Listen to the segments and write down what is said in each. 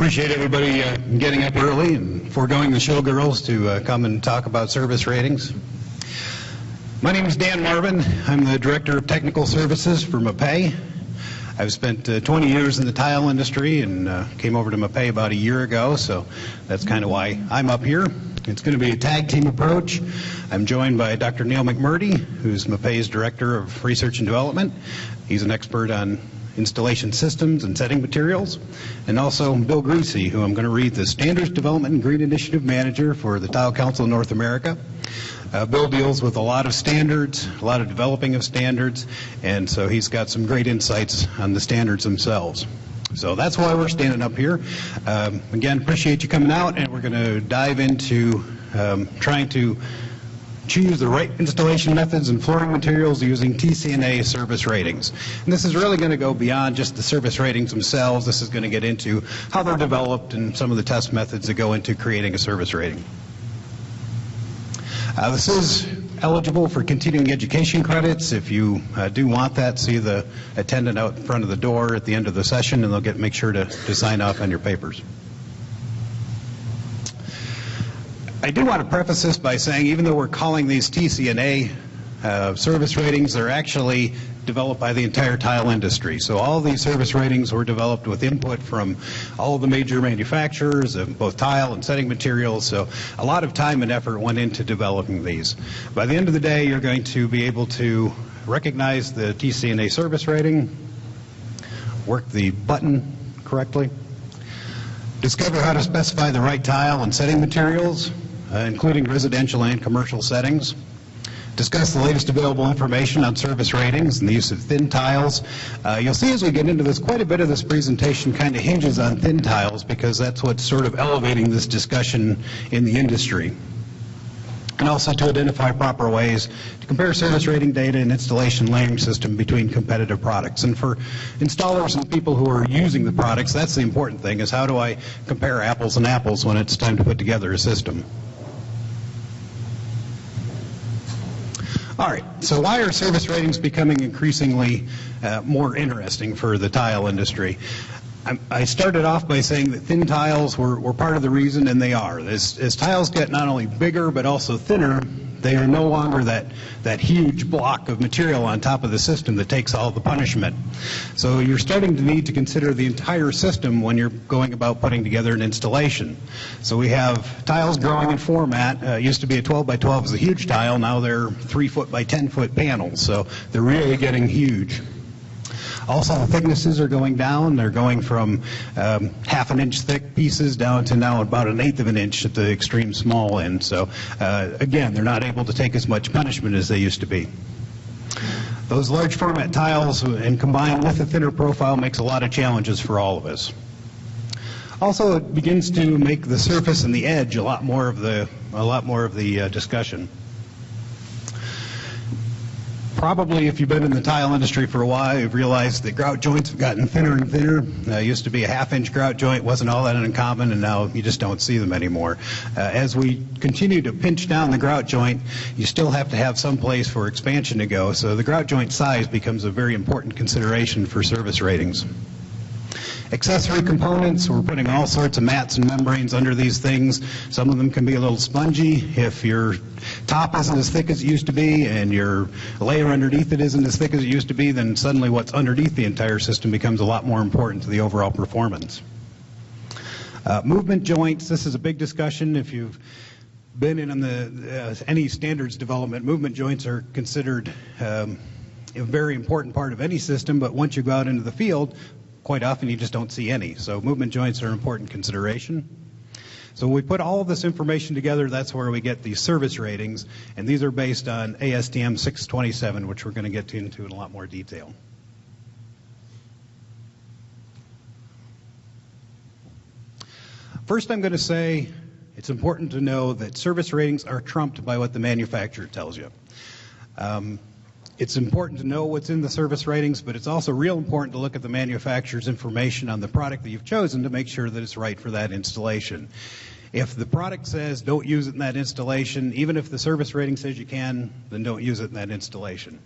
Appreciate everybody getting up early and foregoing the showgirls to come and talk about service ratings. My name is Dan Marvin. I'm the Director of Technical Services for MAPE. I've spent 20 years in the tile industry and came over to MAPE about a year ago, so that's kind of why I'm up here. It's going to be a tag team approach. I'm joined by Dr. Neil McMurdy, who's MAPE's Director of Research and Development. He's an expert on installation systems and setting materials, and also Bill Greasy, who I'm going to read the Standards Development and Green Initiative Manager for the Tile Council of North America. Bill deals with a lot of standards, a lot of developing of standards, and so he's got some great insights on the standards themselves. So that's why we're standing up here. Again, appreciate you coming out, and we're going to dive into trying to choose the right installation methods and flooring materials using TCNA service ratings. And this is really going to go beyond just the service ratings themselves. This is going to get into how they're developed and some of the test methods that go into creating a service rating. This is eligible for continuing education credits. If you do want that, see the attendant out in front of the door at the end of the session, and they'll make sure to sign off on your papers. I do want to preface this by saying, even though we're calling these TCNA service ratings, they're actually developed by the entire tile industry. So all these service ratings were developed with input from all of the major manufacturers of both tile and setting materials. So a lot of time and effort went into developing these. By the end of the day, you're going to be able to recognize the TCNA service rating, work the button correctly, discover how to specify the right tile and setting materials, including residential and commercial settings. Discuss the latest available information on service ratings and the use of thin tiles. You'll see as we get into this, quite a bit of this presentation kind of hinges on thin tiles because that's what's sort of elevating this discussion in the industry. And also to identify proper ways to compare service rating data and installation layering system between competitive products. And for installers and people who are using the products, that's the important thing, is how do I compare apples and apples when it's time to put together a system. All right, so why are service ratings becoming increasingly more interesting for the tile industry? I started off by saying that thin tiles were part of the reason, and they are. As tiles get not only bigger but also thinner, they are no longer that huge block of material on top of the system that takes all the punishment. So you're starting to need to consider the entire system when you're going about putting together an installation. So we have tiles growing in format. Used to be a 12 by 12 is a huge tile. Now they're 3 foot by 10 foot panels. So they're really getting huge. Also, the thicknesses are going down. They're going from half an inch thick pieces down to now about 1/8 of an inch at the extreme small end. So again, they're not able to take as much punishment as they used to be. Those large format tiles and combined with a thinner profile makes a lot of challenges for all of us. Also, it begins to make the surface and the edge a lot more of the discussion. Probably, if you've been in the tile industry for a while, you've realized that grout joints have gotten thinner and thinner. Used to be a half-inch grout joint, wasn't all that uncommon, and now you just don't see them anymore. As we continue to pinch down the grout joint, you still have to have some place for expansion to go, so the grout joint size becomes a very important consideration for service ratings. Accessory components, we're putting all sorts of mats and membranes under these things. Some of them can be a little spongy. If your top isn't as thick as it used to be and your layer underneath it isn't as thick as it used to be, then suddenly what's underneath the entire system becomes a lot more important to the overall performance. Movement joints, this is a big discussion. If you've been in on any standards development, movement joints are considered a very important part of any system, but once you go out into the field, quite often you just don't see any. So movement joints are an important consideration. So when we put all of this information together, that's where we get these service ratings, and these are based on ASTM 627, which we're going to get into in a lot more detail. First, I'm going to say it's important to know that service ratings are trumped by what the manufacturer tells you. It's important to know what's in the service ratings, but it's also real important to look at the manufacturer's information on the product that you've chosen to make sure that it's right for that installation. If the product says don't use it in that installation, even if the service rating says you can, then don't use it in that installation.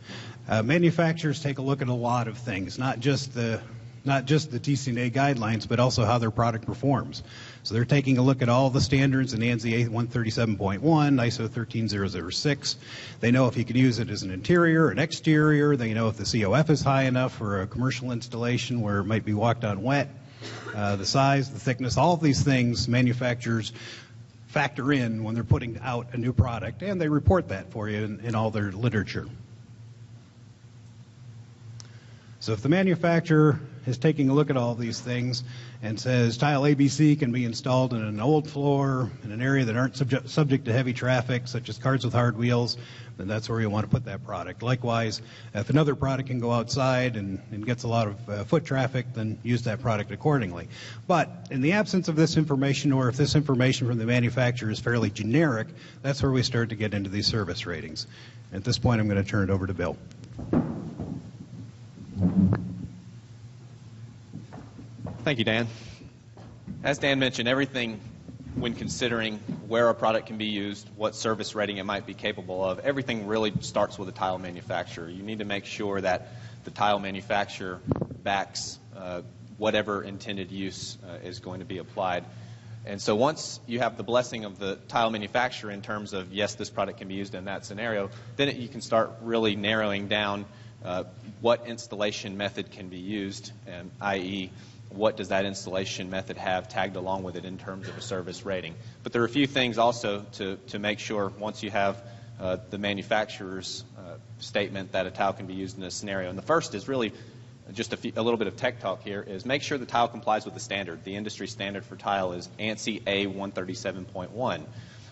Manufacturers take a look at a lot of things, not just the not just the TCNA guidelines, but also how their product performs. So they're taking a look at all the standards in ANSI 137.1, ISO 13006. They know if you can use it as an interior, an exterior. They know if the COF is high enough for a commercial installation where it might be walked on wet. The size, the thickness, all of these things manufacturers factor in when they're putting out a new product, and they report that for you in all their literature. So if the manufacturer is taking a look at all these things and says tile ABC can be installed in an old floor in an area that aren't subject to heavy traffic, such as cars with hard wheels, then that's where you want to put that product. Likewise, if another product can go outside and gets a lot of foot traffic, then use that product accordingly. But in the absence of this information, or if this information from the manufacturer is fairly generic, that's where we start to get into these service ratings. At this point, I'm going to turn it over to Bill. Thank you, Dan. As Dan mentioned, everything when considering where a product can be used, what service rating it might be capable of, everything really starts with the tile manufacturer. You need to make sure that the tile manufacturer backs whatever intended use is going to be applied. And so once you have the blessing of the tile manufacturer in terms of, yes, this product can be used in that scenario, then you can start really narrowing down what installation method can be used, i.e., what does that installation method have tagged along with it in terms of a service rating. But there are a few things also to make sure once you have the manufacturer's statement that a tile can be used in this scenario. And the first is really just a little bit of tech talk here, is make sure the tile complies with the standard. The industry standard for tile is ANSI A 137.1.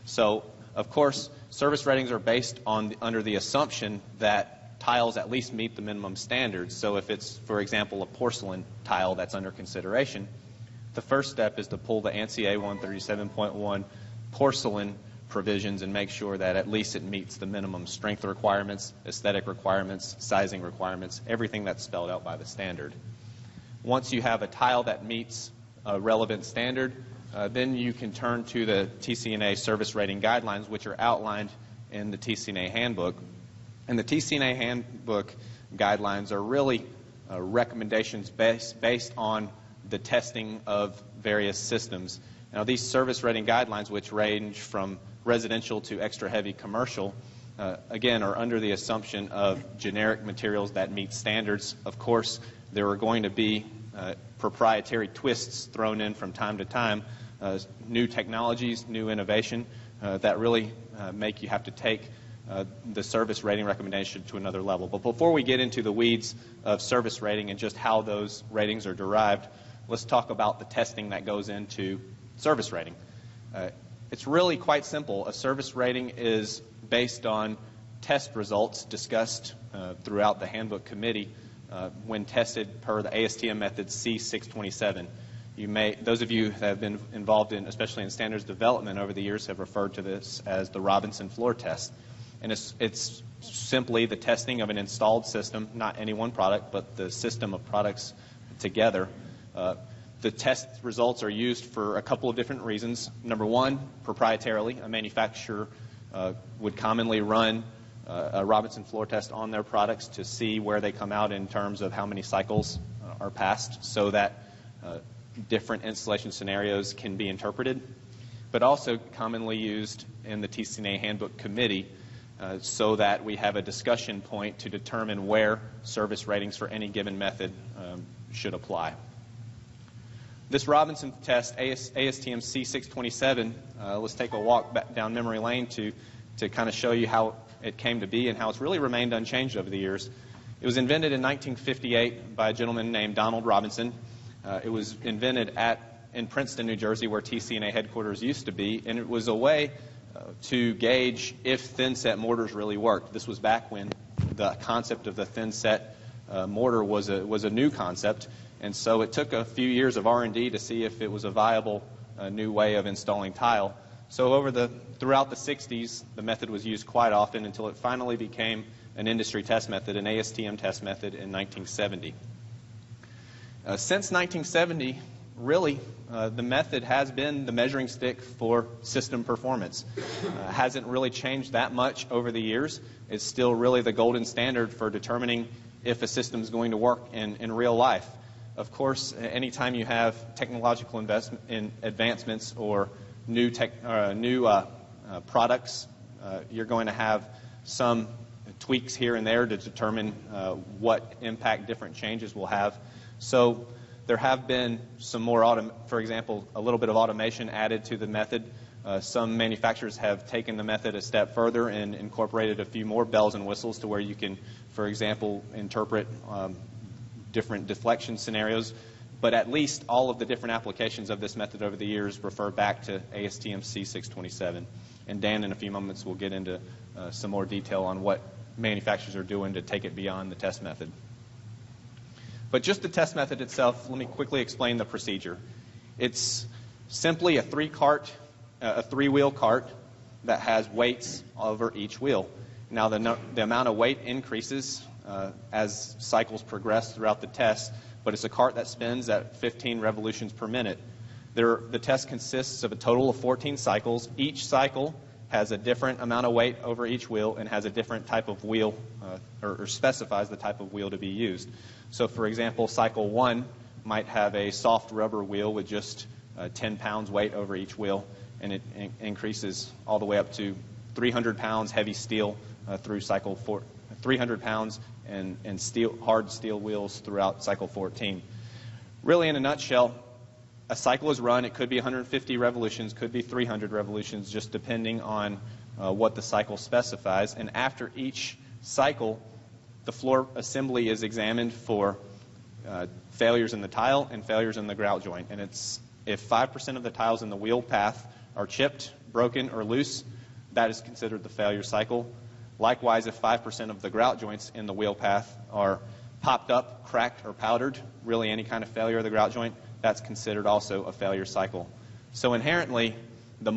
So, of course, service ratings are based on under the assumption that tiles at least meet the minimum standards. So if it's, for example, a porcelain tile that's under consideration, the first step is to pull the ANSI A 137.1 porcelain provisions and make sure that at least it meets the minimum strength requirements, aesthetic requirements, sizing requirements, everything that's spelled out by the standard. Once you have a tile that meets a relevant standard, then you can turn to the TCNA service rating guidelines, which are outlined in the TCNA handbook. And the TCNA handbook guidelines are really recommendations based on the testing of various systems. Now, these service rating guidelines, which range from residential to extra heavy commercial, again, are under the assumption of generic materials that meet standards. Of course, there are going to be proprietary twists thrown in from time to time, new technologies, new innovation that really make you have to take the service rating recommendation to another level. But before we get into the weeds of service rating and just how those ratings are derived, let's talk about the testing that goes into service rating. It's really quite simple. A service rating is based on test results discussed throughout the handbook committee when tested per the ASTM method C627. Those of you that have been involved in, especially in standards development over the years, have referred to this as the Robinson floor test. And it's simply the testing of an installed system, not any one product, but the system of products together. The test results are used for a couple of different reasons. Number one, proprietarily, a manufacturer would commonly run a Robinson floor test on their products to see where they come out in terms of how many cycles are passed, so that different installation scenarios can be interpreted, but also commonly used in the TCNA handbook committee so that we have a discussion point to determine where service ratings for any given method should apply. This Robinson test, ASTM C627, let's take a walk back down memory lane to kind of show you how it came to be and how it's really remained unchanged over the years. It was invented in 1958 by a gentleman named Donald Robinson. It was invented in Princeton, New Jersey, where TCNA headquarters used to be, and it was a way to gauge if thin-set mortars really worked. This was back when the concept of the thin-set mortar was a new concept, and so it took a few years of R&D to see if it was a viable new way of installing tile. So throughout the 60s, the method was used quite often until it finally became an industry test method, an ASTM test method in 1970. Since 1970, really, the method has been the measuring stick for system performance. Hasn't really changed that much over the years. It's still really the golden standard for determining if a system is going to work in real life. Of course, anytime you have technological advancements or new products, you're going to have some tweaks here and there to determine what impact different changes will have. So there have been some more, for example, a little bit of automation added to the method. Some manufacturers have taken the method a step further and incorporated a few more bells and whistles to where you can, for example, interpret different deflection scenarios. But at least all of the different applications of this method over the years refer back to ASTM C627. And Dan, in a few moments, will get into some more detail on what manufacturers are doing to take it beyond the test method. But just the test method itself, let me quickly explain the procedure. It's simply a three-wheel cart that has weights over each wheel. Now, the amount of weight increases as cycles progress throughout the test, but it's a cart that spins at 15 revolutions per minute. The test consists of a total of 14 cycles. Each cycle has a different amount of weight over each wheel and has a different type of wheel, or specifies the type of wheel to be used. So, for example, cycle 1 might have a soft rubber wheel with just 10 pounds weight over each wheel, and it increases all the way up to 300 pounds heavy steel through cycle 4, 300 pounds and hard steel wheels throughout cycle 14. Really, in a nutshell, a cycle is run. It could be 150 revolutions, could be 300 revolutions, just depending on what the cycle specifies. And after each cycle, the floor assembly is examined for failures in the tile and failures in the grout joint. And if 5% of the tiles in the wheel path are chipped, broken, or loose, that is considered the failure cycle. Likewise, if 5% of the grout joints in the wheel path are popped up, cracked, or powdered, really any kind of failure of the grout joint, that's considered also a failure cycle. So inherently, the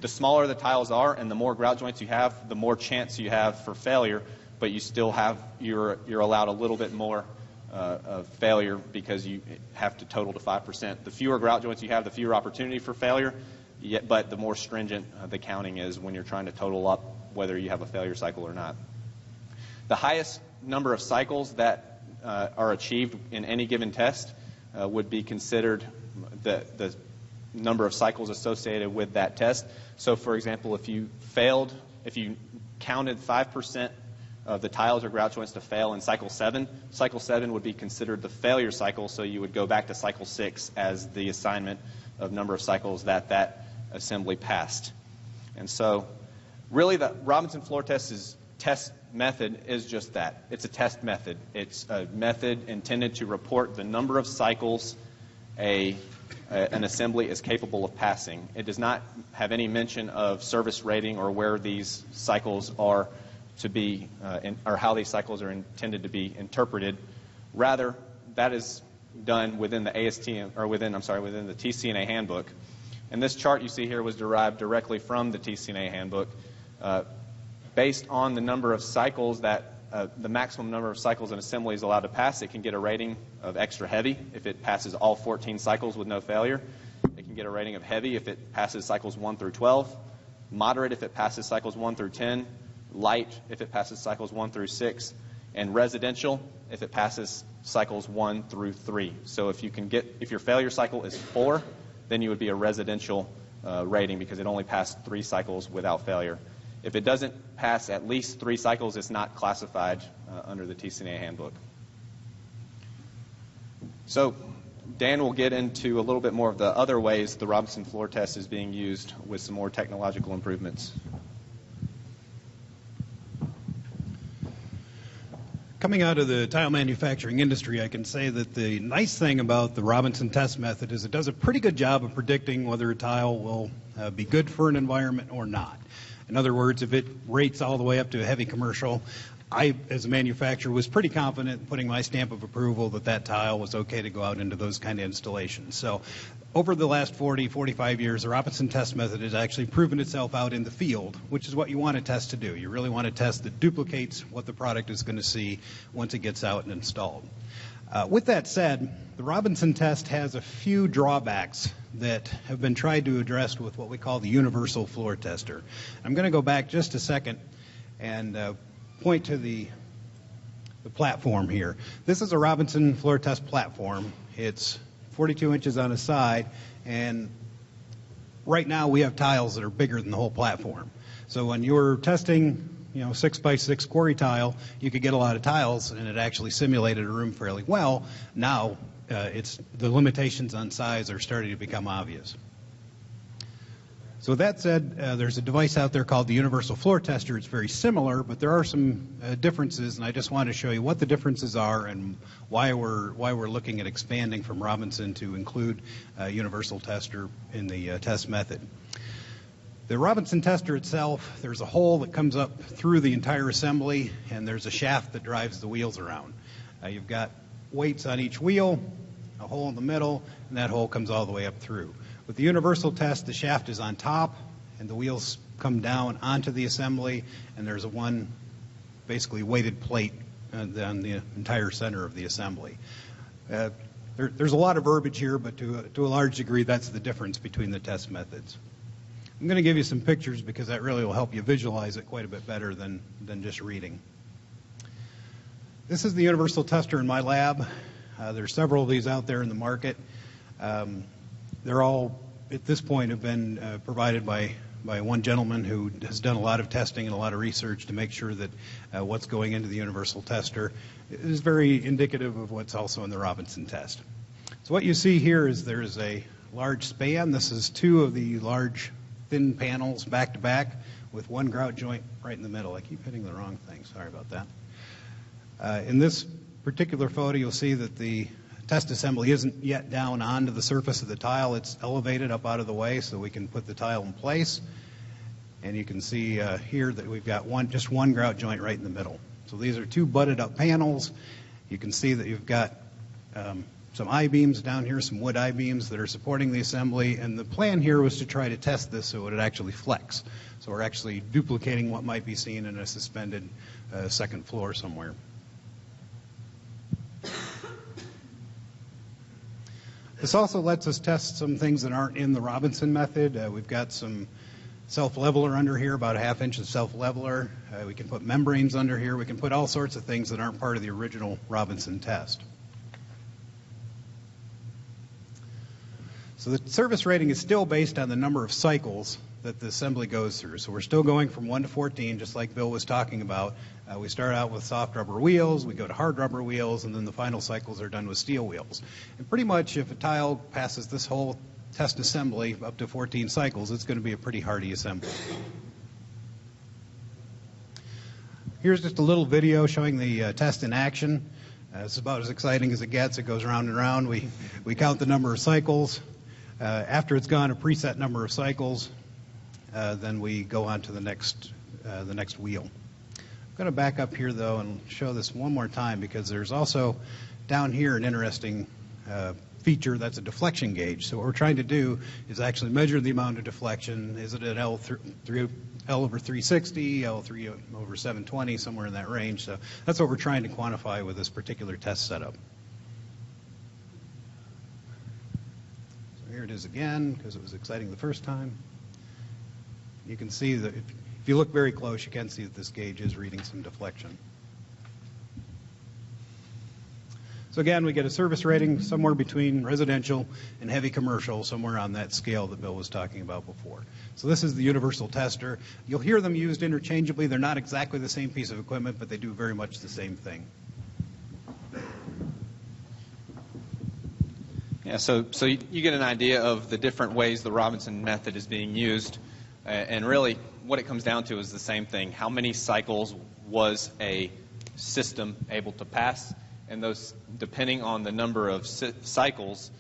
smaller the tiles are and the more grout joints you have, the more chance you have for failure, but you're allowed a little bit more of failure because you have to total to 5%. The fewer grout joints you have, the fewer opportunity for failure, but the more stringent the counting is when you're trying to total up whether you have a failure cycle or not. The highest number of cycles that are achieved in any given test would be considered the number of cycles associated with that test. So, for example, if you counted 5% of the tiles or grout joints to fail in cycle 7 would be considered the failure cycle, so you would go back to cycle 6 as the assignment of number of cycles that assembly passed. And so, really, the Robinson floor test method is just that. It's a test method. It's a method intended to report the number of cycles an assembly is capable of passing. It does not have any mention of service rating or where these cycles are to be, or how these cycles are intended to be interpreted. Rather, that is done within the ASTM, or within the TCNA handbook. And this chart you see here was derived directly from the TCNA handbook. Based on the number of cycles the maximum number of cycles an assembly is allowed to pass, it can get a rating of extra heavy if it passes all 14 cycles with no failure. It can get a rating of heavy if it passes cycles 1 through 12, moderate if it passes cycles 1 through 10, light if it passes cycles 1 through 6, and residential if it passes cycles 1 through 3. So if your failure cycle is 4, then you would be a residential rating because it only passed 3 cycles without failure. If it doesn't pass at least 3 cycles, it's not classified under the TCNA handbook. So Dan will get into a little bit more of the other ways the Robinson floor test is being used with some more technological improvements. Coming out of the tile manufacturing industry, I can say that the nice thing about the Robinson test method is it does a pretty good job of predicting whether a tile will be good for an environment or not. In other words, if it rates all the way up to a heavy commercial, I, as a manufacturer, was pretty confident in putting my stamp of approval that tile was okay to go out into those kind of installations. So over the last 40, 45 years, the Robinson test method has actually proven itself out in the field, which is what you want a test to do. You really want a test that duplicates what the product is going to see once it gets out and installed. With that said, the Robinson test has a few drawbacks that have been tried to address with what we call the universal floor tester. I'm going to go back just a second and point to the the platform here. This is a Robinson floor test platform. It's 42 inches on a side, and right now we have tiles that are bigger than the whole platform. So when you're testing, 6x6 quarry tile, you could get a lot of tiles, and it actually simulated a room fairly well. Now, the limitations on size are starting to become obvious. So with that said, there's a device out there called the Universal Floor Tester. It's very similar, but there are some differences, and I just wanted to show you what the differences are and why we're looking at expanding from Robinson to include Universal Tester in the test method. The Robinson tester itself, there's a hole that comes up through the entire assembly, and there's a shaft that drives the wheels around. You've got weights on each wheel, a hole in the middle, and that hole comes all the way up through. With the universal test, the shaft is on top, and the wheels come down onto the assembly, and there's one basically weighted plate on the entire center of the assembly. There's a lot of verbiage here, but to a large degree, that's the difference between the test methods. I'm going to give you some pictures because that really will help you visualize it quite a bit better than just reading. This is the universal tester in my lab. There's several of these out there in the market. They're all, at this point, have been provided by one gentleman who has done a lot of testing and a lot of research to make sure that what's going into the universal tester is very indicative of what's also in the Robinson test. So what you see here is there's a large span. This is two of the large thin panels back to back with one grout joint right in the middle. I keep hitting the wrong thing. Sorry about that. In this particular photo, you'll see that the test assembly isn't yet down onto the surface of the tile. It's elevated up out of the way so we can put the tile in place. And you can see here that we've got just one grout joint right in the middle. So these are two butted up panels. You can see that you've got some I-beams down here, some wood I-beams that are supporting the assembly. And the plan here was to try to test this so it would actually flex. So we're actually duplicating what might be seen in a suspended second floor somewhere. This also lets us test some things that aren't in the Robinson method. We've got some self-leveler under here, about a ½ inch of self-leveler. We can put membranes under here. We can put all sorts of things that aren't part of the original Robinson test. So the service rating is still based on the number of cycles that the assembly goes through. So we're still going from 1 to 14, just like Bill was talking about. We start out with soft rubber wheels, we go to hard rubber wheels, and then the final cycles are done with steel wheels. And pretty much if a tile passes this whole test assembly up to 14 cycles, it's going to be a pretty hardy assembly. Here's just a little video showing the test in action. It's about as exciting as it gets. It goes round and round. We count the number of cycles. After it's gone a preset number of cycles, then we go on to the next wheel. I'm going to back up here, though, and show this one more time because there's also down here an interesting feature that's a deflection gauge. So what we're trying to do is actually measure the amount of deflection. Is it an L over 360, L3 over 720, somewhere in that range? So that's what we're trying to quantify with this particular test setup. So here it is again, because it was exciting the first time. You can see that if you look very close, you can see that this gauge is reading some deflection. So again, we get a service rating somewhere between residential and heavy commercial, somewhere on that scale that Bill was talking about before. So this is the universal tester. You'll hear them used interchangeably. They're not exactly the same piece of equipment, but they do very much the same thing. Yeah, so you get an idea of the different ways the Robinson method is being used. And really, what it comes down to is the same thing. How many cycles was a system able to pass? And those, depending on the number of cycles,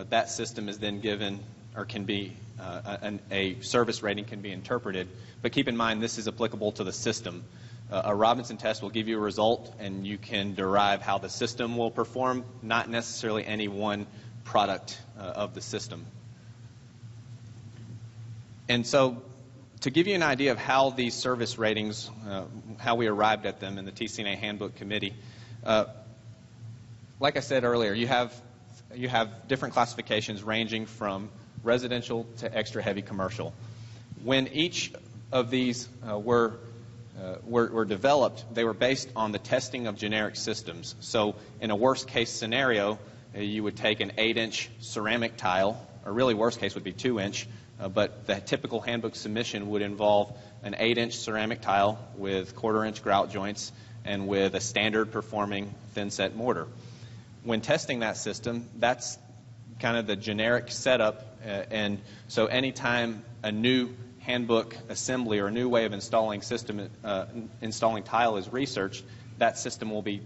that system is then given, or can be, a service rating can be interpreted. But keep in mind, this is applicable to the system. A Robinson test will give you a result, and you can derive how the system will perform, not necessarily any one product of the system. And so, to give you an idea of how these service ratings, how we arrived at them in the TCNA Handbook Committee, like I said earlier, you have different classifications ranging from residential to extra heavy commercial. When each of these were were developed, they were based on the testing of generic systems. So in a worst case scenario, you would take an 8-inch ceramic tile, or really worst case would be 2-inch, but the typical handbook submission would involve an 8-inch ceramic tile with 1/4-inch grout joints and with a standard performing thin set mortar. When testing that system, that's kind of the generic setup, and so anytime a new handbook assembly or a new way of installing tile is researched, that system will be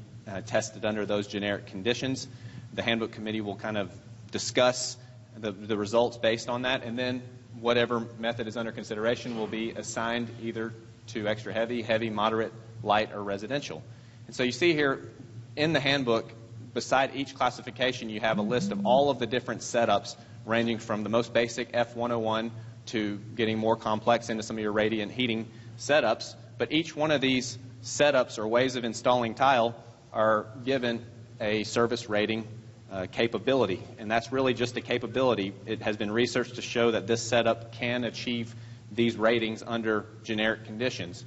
tested under those generic conditions. The handbook committee will kind of discuss the results based on that, and then whatever method is under consideration will be assigned either to extra heavy, heavy, moderate, light, or residential. And so you see here in the handbook, beside each classification, you have a list of all of the different setups ranging from the most basic F101 to getting more complex into some of your radiant heating setups. But each one of these setups or ways of installing tile are given a service rating capability. And that's really just a capability. It has been researched to show that this setup can achieve these ratings under generic conditions.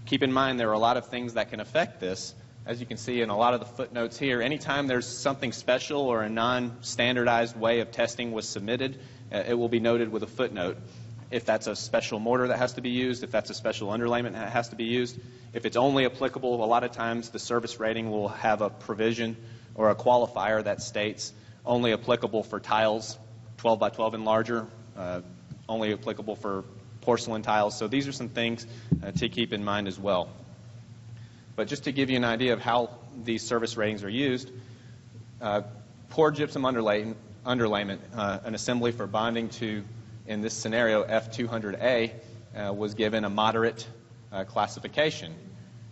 Keep in mind there are a lot of things that can affect this. As you can see in a lot of the footnotes here, anytime there's something special or a non-standardized way of testing was submitted, it will be noted with a footnote. If that's a special mortar that has to be used, if that's a special underlayment that has to be used, if it's only applicable, a lot of times the service rating will have a provision or a qualifier that states only applicable for tiles 12 by 12 and larger, only applicable for porcelain tiles. So these are some things to keep in mind as well. But just to give you an idea of how these service ratings are used, poured gypsum underlayment, an assembly for bonding to, in this scenario, F200A, was given a moderate classification.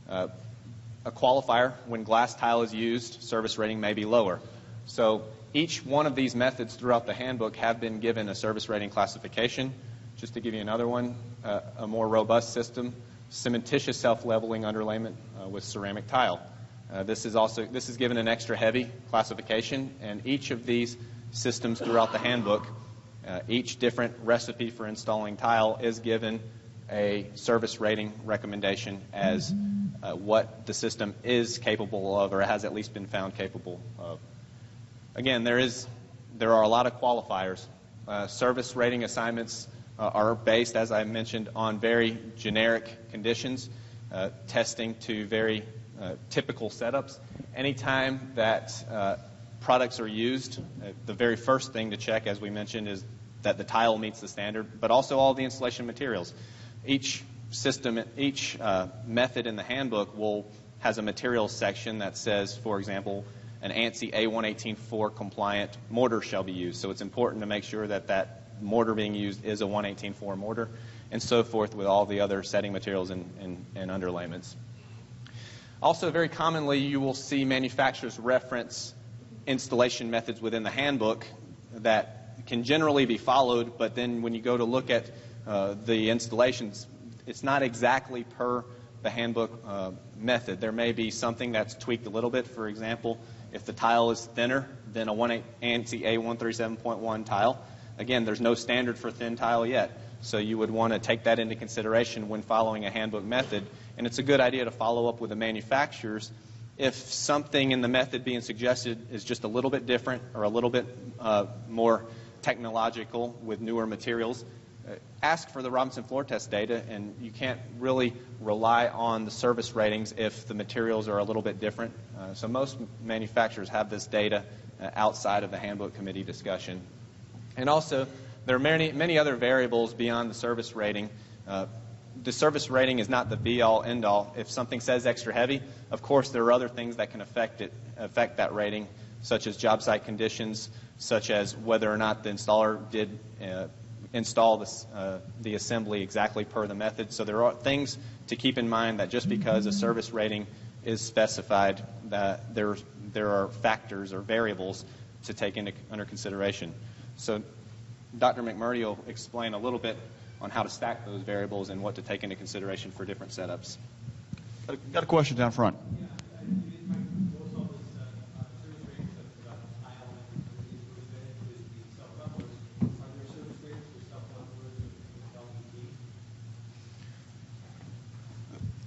A qualifier, when glass tile is used, service rating may be lower. So each one of these methods throughout the handbook have been given a service rating classification. Just to give you another one, a more robust system, cementitious self-leveling underlayment with ceramic tile. This is given an extra heavy classification, and each of these systems throughout the handbook, each different recipe for installing tile is given a service rating recommendation as what the system is capable of or has at least been found capable of. Again, there are a lot of qualifiers. Service rating assignments are based, as I mentioned, on very generic conditions, testing to very typical setups. Anytime that products are used, the very first thing to check, as we mentioned, is that the tile meets the standard, but also all the installation materials. Each system, each method in the handbook has a materials section that says, for example, an ANSI A118.4 compliant mortar shall be used. So it's important to make sure that that mortar being used is a 118.4 mortar, and so forth with all the other setting materials and underlayments. Also, very commonly, you will see manufacturers reference installation methods within the handbook that can generally be followed, but then when you go to look at the installations, it's not exactly per the handbook method. There may be something that's tweaked a little bit. For example, if the tile is thinner than a ANSI A137.1 tile, again, there's no standard for thin tile yet, so you would want to take that into consideration when following a handbook method. And it's a good idea to follow up with the manufacturers. If something in the method being suggested is just a little bit different or a little bit more technological with newer materials, ask for the Robinson floor test data, and you can't really rely on the service ratings if the materials are a little bit different. So most manufacturers have this data outside of the handbook committee discussion. And also, there are many other variables beyond the service rating. The service rating is not the be-all, end-all. If something says extra heavy, of course there are other things that can affect that rating, such as job site conditions, such as whether or not the installer did install the assembly exactly per the method. So there are things to keep in mind, that just because a service rating is specified, that there are factors or variables to take under consideration. So Dr. McMurray will explain a little bit on how to stack those variables and what to take into consideration for different setups. Got a question down front.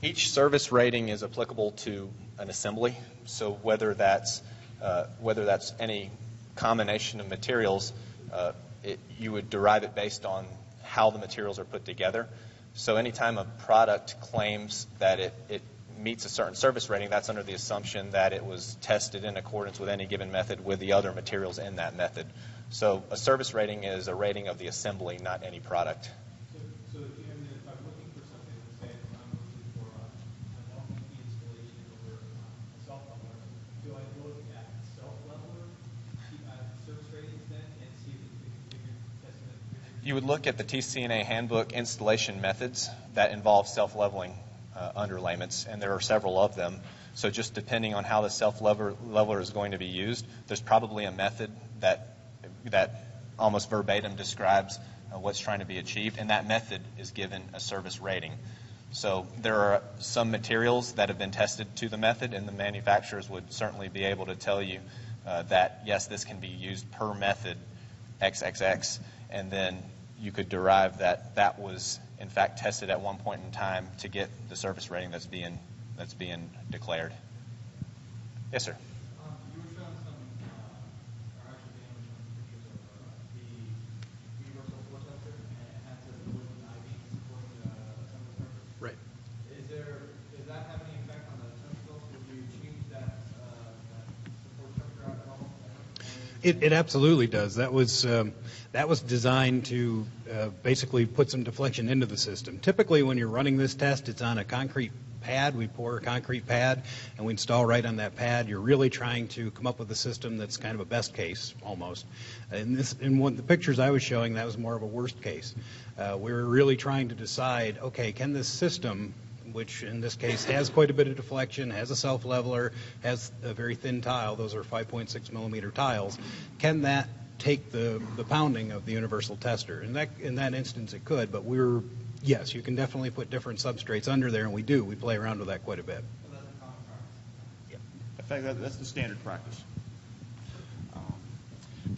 Each service rating is applicable to an assembly, so whether that's any combination of materials, you would derive it based on how the materials are put together. So anytime a product claims that it meets a certain service rating, that's under the assumption that it was tested in accordance with any given method with the other materials in that method. So a service rating is a rating of the assembly, not any product. So Jim, if I'm looking for something, let's say I'm looking for an LPP installation over a self-leveler, do I look at self-leveler service ratings then and see if it's configured, testing it? You would look at the TCNA handbook installation methods that involve self-leveling underlayments, and there are several of them. So just depending on how the self-leveler is going to be used, there's probably a method that almost verbatim describes what's trying to be achieved, and that method is given a service rating. So there are some materials that have been tested to the method, and the manufacturers would certainly be able to tell you that, yes, this can be used per method XXX, and then you could derive that that was, in fact, tested at one point in time to get the service rating that's being declared. Yes, sir. You were showing some, or actually Dan was showing some pictures of the universal floor tester, and it had the wooden IV supporting the assembly surface. Right. Does that have any effect on the temperature? Would you change that support temperature at all? It absolutely does. That was designed to basically put some deflection into the system. Typically, when you're running this test, it's on a concrete pad. We pour a concrete pad, and we install right on that pad. You're really trying to come up with a system that's kind of a best case, almost. In one of the pictures I was showing, that was more of a worst case. We were really trying to decide, okay, can this system, which in this case has quite a bit of deflection, has a self-leveler, has a very thin tile, those are 5.6 millimeter tiles, can that take the pounding of the universal tester? And in that instance it could, but yes, you can definitely put different substrates under there, and we do. We play around with that quite a bit. So that's a common practice. Yeah. In fact, that's the standard practice.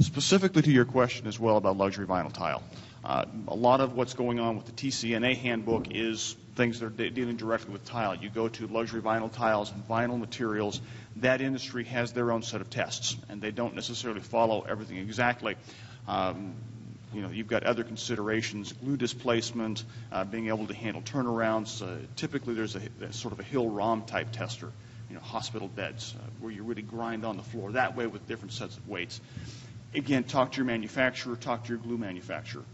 Specifically to your question as well about luxury vinyl tile, a lot of what's going on with the TCNA handbook is things that are dealing directly with tile. You go to luxury vinyl tiles and vinyl materials, that industry has their own set of tests, and they don't necessarily follow everything exactly. You've got other considerations, glue displacement, being able to handle turnarounds. Typically, there's a sort of a Hill ROM type tester, hospital beds, where you really grind on the floor that way with different sets of weights. Again, talk to your manufacturer, talk to your glue manufacturer.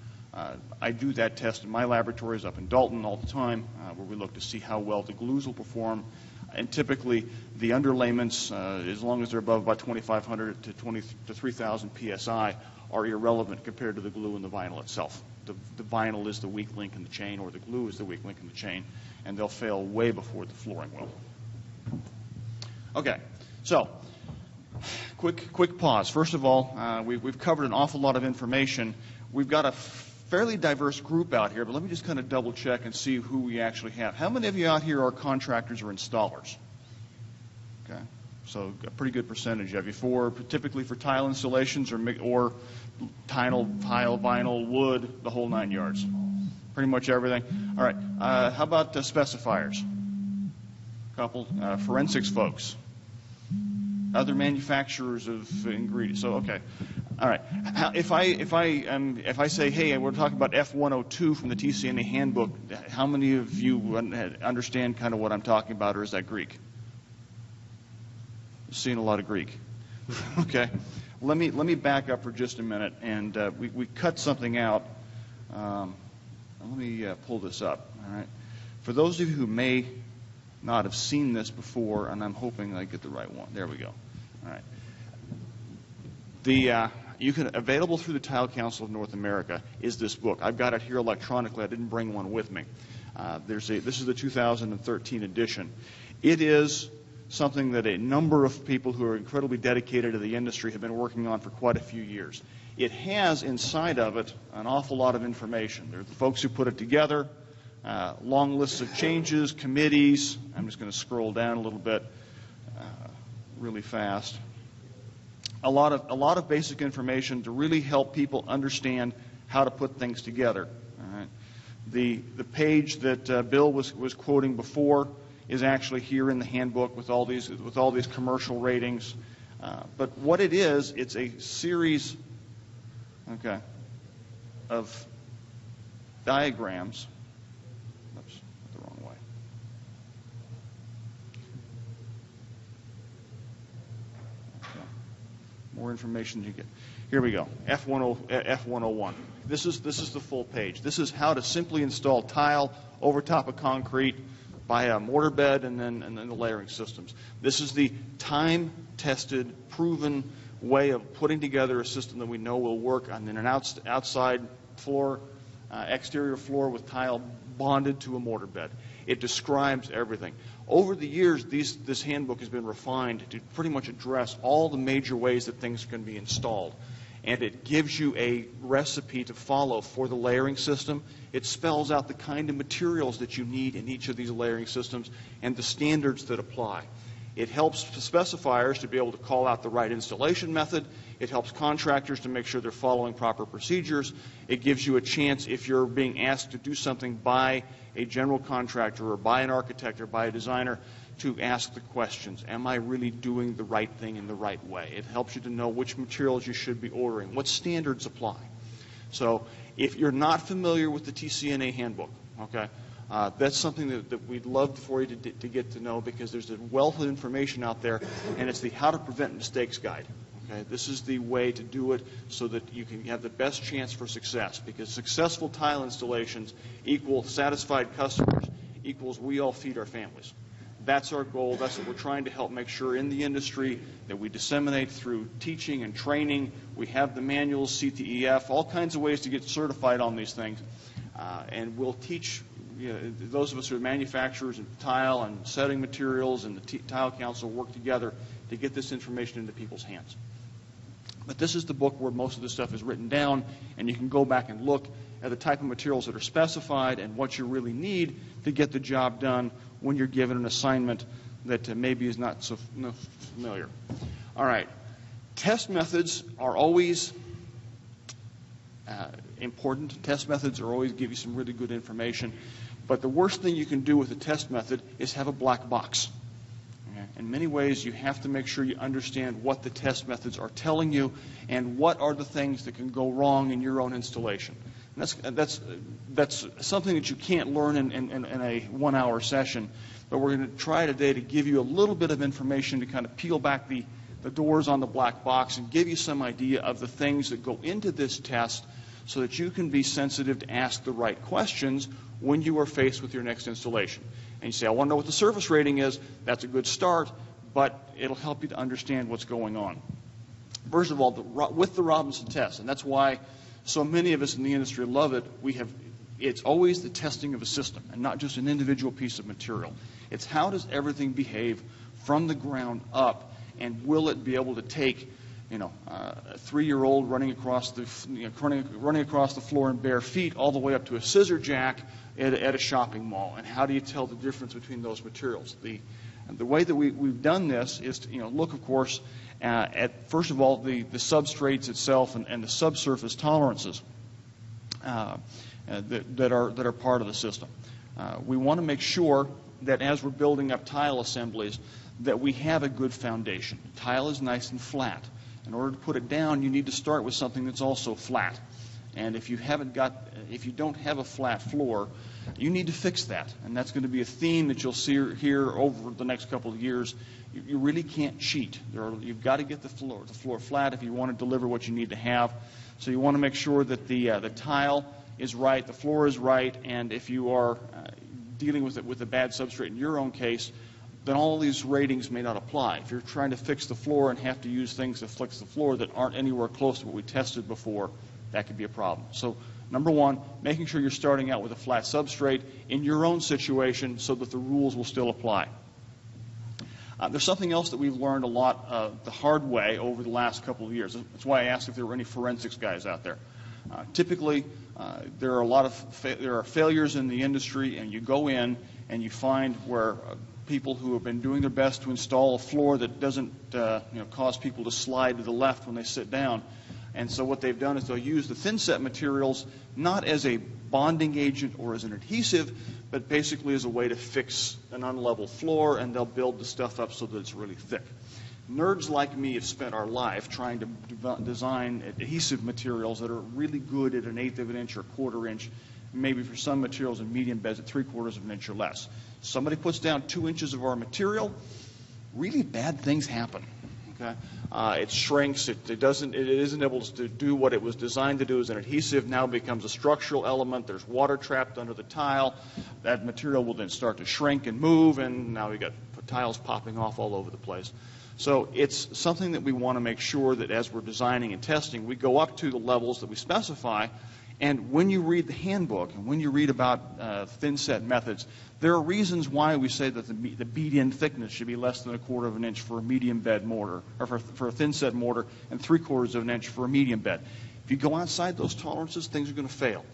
I do that test in my laboratories up in Dalton all the time, where we look to see how well the glues will perform. And typically, the underlayments, as long as they're above about 2,500 to 3,000 psi, are irrelevant compared to the glue and the vinyl itself. The vinyl is the weak link in the chain, or the glue is the weak link in the chain, and they'll fail way before the flooring will. Okay, so quick pause. First of all, we've covered an awful lot of information. We've got a fairly diverse group out here, but let me just kind of double check and see who we actually have. How many of you out here are contractors or installers? Okay, so a pretty good percentage of you. Typically for tile installations or tile, vinyl, wood, the whole 9 yards. Pretty much everything. All right, how about specifiers? A couple. Forensics folks. Other manufacturers of ingredients. So, okay. All right. If I say, hey, we're talking about F102 from the TCNA handbook, how many of you understand kind of what I'm talking about, or is that Greek? Seeing a lot of Greek. Okay. Let me back up for just a minute, and we cut something out. Let me pull this up. All right. For those of you who may not have seen this before, and I'm hoping I get the right one. There we go. All right. Available through the Tile Council of North America is this book. I've got it here electronically. I didn't bring one with me. This is the 2013 edition. It is something that a number of people who are incredibly dedicated to the industry have been working on for quite a few years. It has inside of it an awful lot of information. There are the folks who put it together, long lists of changes, committees. I'm just going to scroll down a little bit really fast. A lot of basic information to really help people understand how to put things together. All right. The page that Bill was quoting before is actually here in the handbook with all these commercial ratings. But what it is, it's a series, okay, of diagrams. Oops, the wrong way. Okay. More information you get. Here we go. F101. This is the full page. This is how to simply install tile over top of concrete by a mortar bed and then the layering systems. This is the time-tested, proven way of putting together a system that we know will work on an outside floor, exterior floor with tile bonded to a mortar bed. It describes everything. Over the years, this handbook has been refined to pretty much address all the major ways that things can be installed. And it gives you a recipe to follow for the layering system. It spells out the kind of materials that you need in each of these layering systems and the standards that apply. It helps specifiers to be able to call out the right installation method. It helps contractors to make sure they're following proper procedures. It gives you a chance, if you're being asked to do something by a general contractor or by an architect or by a designer, to ask the questions. Am I really doing the right thing in the right way? It helps you to know which materials you should be ordering, what standards apply. So if you're not familiar with the TCNA handbook, okay, that's something that we'd love for you to get to know, because there's a wealth of information out there, and it's the How to Prevent Mistakes Guide. Okay, this is the way to do it so that you can have the best chance for success, because successful tile installations equal satisfied customers equals we all feed our families. That's our goal. That's what we're trying to help make sure in the industry, that we disseminate through teaching and training. We have the manuals, CTEF, all kinds of ways to get certified on these things. And we'll teach those of us who are manufacturers of tile and setting materials, and the Tile Council work together to get this information into people's hands. But this is the book where most of this stuff is written down, and you can go back and look at the type of materials that are specified and what you really need to get the job done when you're given an assignment that maybe is not so familiar. All right. Test methods are always important. Test methods are always give you some really good information. But the worst thing you can do with a test method is have a black box. Okay? In many ways, you have to make sure you understand what the test methods are telling you and what are the things that can go wrong in your own installation. And that's something that you can't learn in a 1-hour session. But we're going to try today to give you a little bit of information to kind of peel back the doors on the black box and give you some idea of the things that go into this test, so that you can be sensitive to ask the right questions when you are faced with your next installation. And you say, I want to know what the service rating is. That's a good start, but it'll help you to understand what's going on. First of all, with the Robinson test, and that's why so many of us in the industry love it, it's always the testing of a system and not just an individual piece of material. It's how does everything behave from the ground up, and will it be able to take a 3-year-old running across the floor in bare feet all the way up to a scissor jack at a shopping mall, and how do you tell the difference between those materials? The way that we've done this is to look, of course, at first of all the substrates itself and the subsurface tolerances that are part of the system. We want to make sure that as we're building up tile assemblies, that we have a good foundation. Tile is nice and flat. In order to put it down, you need to start with something that's also flat. And if you don't have a flat floor, you need to fix that. And that's going to be a theme that you'll see here over the next couple of years. You really can't cheat. You've got to get the floor flat if you want to deliver what you need to have. So you want to make sure that the tile is right, the floor is right, and if you are dealing with a bad substrate in your own case, then all these ratings may not apply. If you're trying to fix the floor and have to use things to fix the floor that aren't anywhere close to what we tested before, that could be a problem. So number one, making sure you're starting out with a flat substrate in your own situation so that the rules will still apply. There's something else that we've learned a lot the hard way over the last couple of years. That's why I asked if there were any forensics guys out there. Typically, there are failures in the industry, and you go in and you find where people who have been doing their best to install a floor that doesn't cause people to slide to the left when they sit down, And so what they've done is they'll use the thin set materials not as a bonding agent or as an adhesive, but basically as a way to fix an unlevel floor, and they'll build the stuff up so that it's really thick. Nerds like me have spent our life trying to design adhesive materials that are really good at 1/8 of an inch or 1/4 inch, maybe for some materials in medium beds at 3/4 of an inch or less. Somebody puts down 2 inches of our material, really bad things happen. Okay? It shrinks. It isn't able to do what it was designed to do as an adhesive. Now it becomes a structural element. There's water trapped under the tile. That material will then start to shrink and move, and now we got tiles popping off all over the place. So it's something that we want to make sure that as we're designing and testing, we go up to the levels that we specify. And when you read the handbook and when you read about thin set methods, there are reasons why we say that the bead-in thickness should be less than 1/4 of an inch for a medium bed mortar, or for a thin set mortar, and 3/4 of an inch for a medium bed. If you go outside those tolerances, things are going to fail.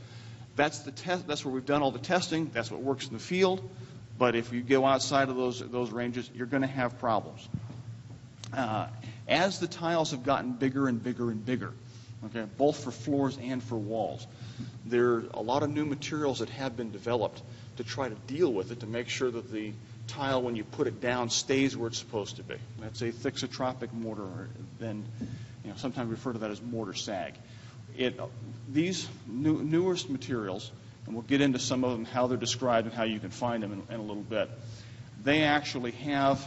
That's the test. That's where we've done all the testing. That's what works in the field. But if you go outside of those ranges, you're going to have problems. As the tiles have gotten bigger and bigger and bigger, okay, both for floors and for walls, there are a lot of new materials that have been developed to try to deal with it, to make sure that the tile, when you put it down, stays where it's supposed to be. That's a thixotropic mortar, or then sometimes refer to that as mortar sag. These newest materials, and we'll get into some of them, how they're described and how you can find them in a little bit. They actually have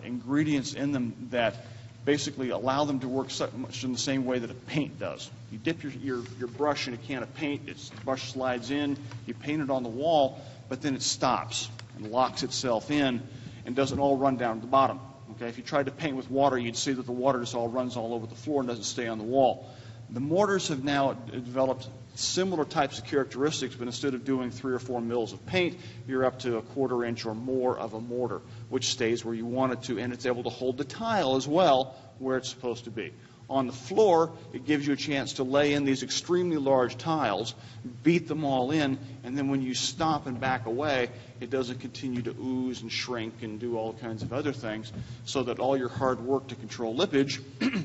ingredients in them that basically allow them to work so much in the same way that a paint does. You dip your brush in a can of paint, the brush slides in, you paint it on the wall, but then it stops and locks itself in and doesn't all run down to the bottom. Okay? If you tried to paint with water, you'd see that the water just all runs all over the floor and doesn't stay on the wall. The mortars have now developed similar types of characteristics, but instead of doing 3 or 4 mils of paint, you're up to 1/4 inch or more of a mortar, which stays where you want it to, and it's able to hold the tile as well where it's supposed to be. On the floor, it gives you a chance to lay in these extremely large tiles, beat them all in, and then when you stop and back away, it doesn't continue to ooze and shrink and do all kinds of other things, so that all your hard work to control lippage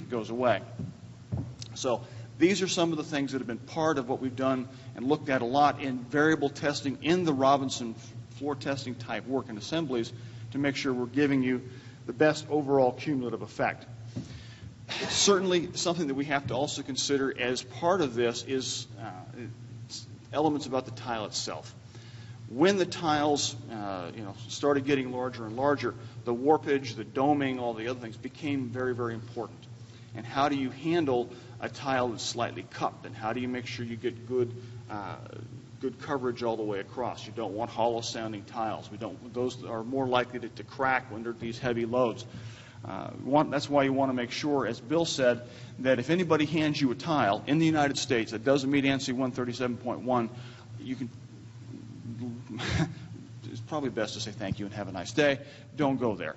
goes away. So these are some of the things that have been part of what we've done and looked at a lot in variable testing in the Robinson floor testing type work and assemblies to make sure we're giving you the best overall cumulative effect. Certainly something that we have to also consider as part of this is elements about the tile itself. When the tiles started getting larger and larger, the warpage, the doming, all the other things became very, very important. And how do you handle a tile that's slightly cupped, and how do you make sure you get good coverage all the way across? You don't want hollow sounding tiles. Those are more likely to crack under these heavy loads. That's why you want to make sure, as Bill said, that if anybody hands you a tile in the United States that doesn't meet ANSI 137.1, you can it's probably best to say thank you and have a nice day. Don't go there.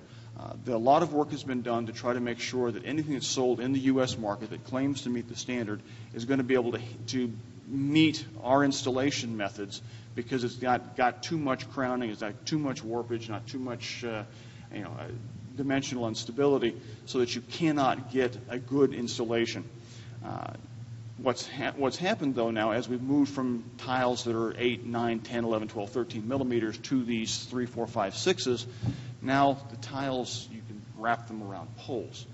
A lot of work has been done to try to make sure that anything that's sold in the U.S. market that claims to meet the standard is going to be able to meet our installation methods, because it's got too much crowning, it's got too much warpage, not too much dimensional instability, so that you cannot get a good installation. What's happened, though, now, as we've moved from tiles that are 8, 9, 10, 11, 12, 13 millimeters to these 3, 4, 5, 6s, now the tiles, you can wrap them around poles.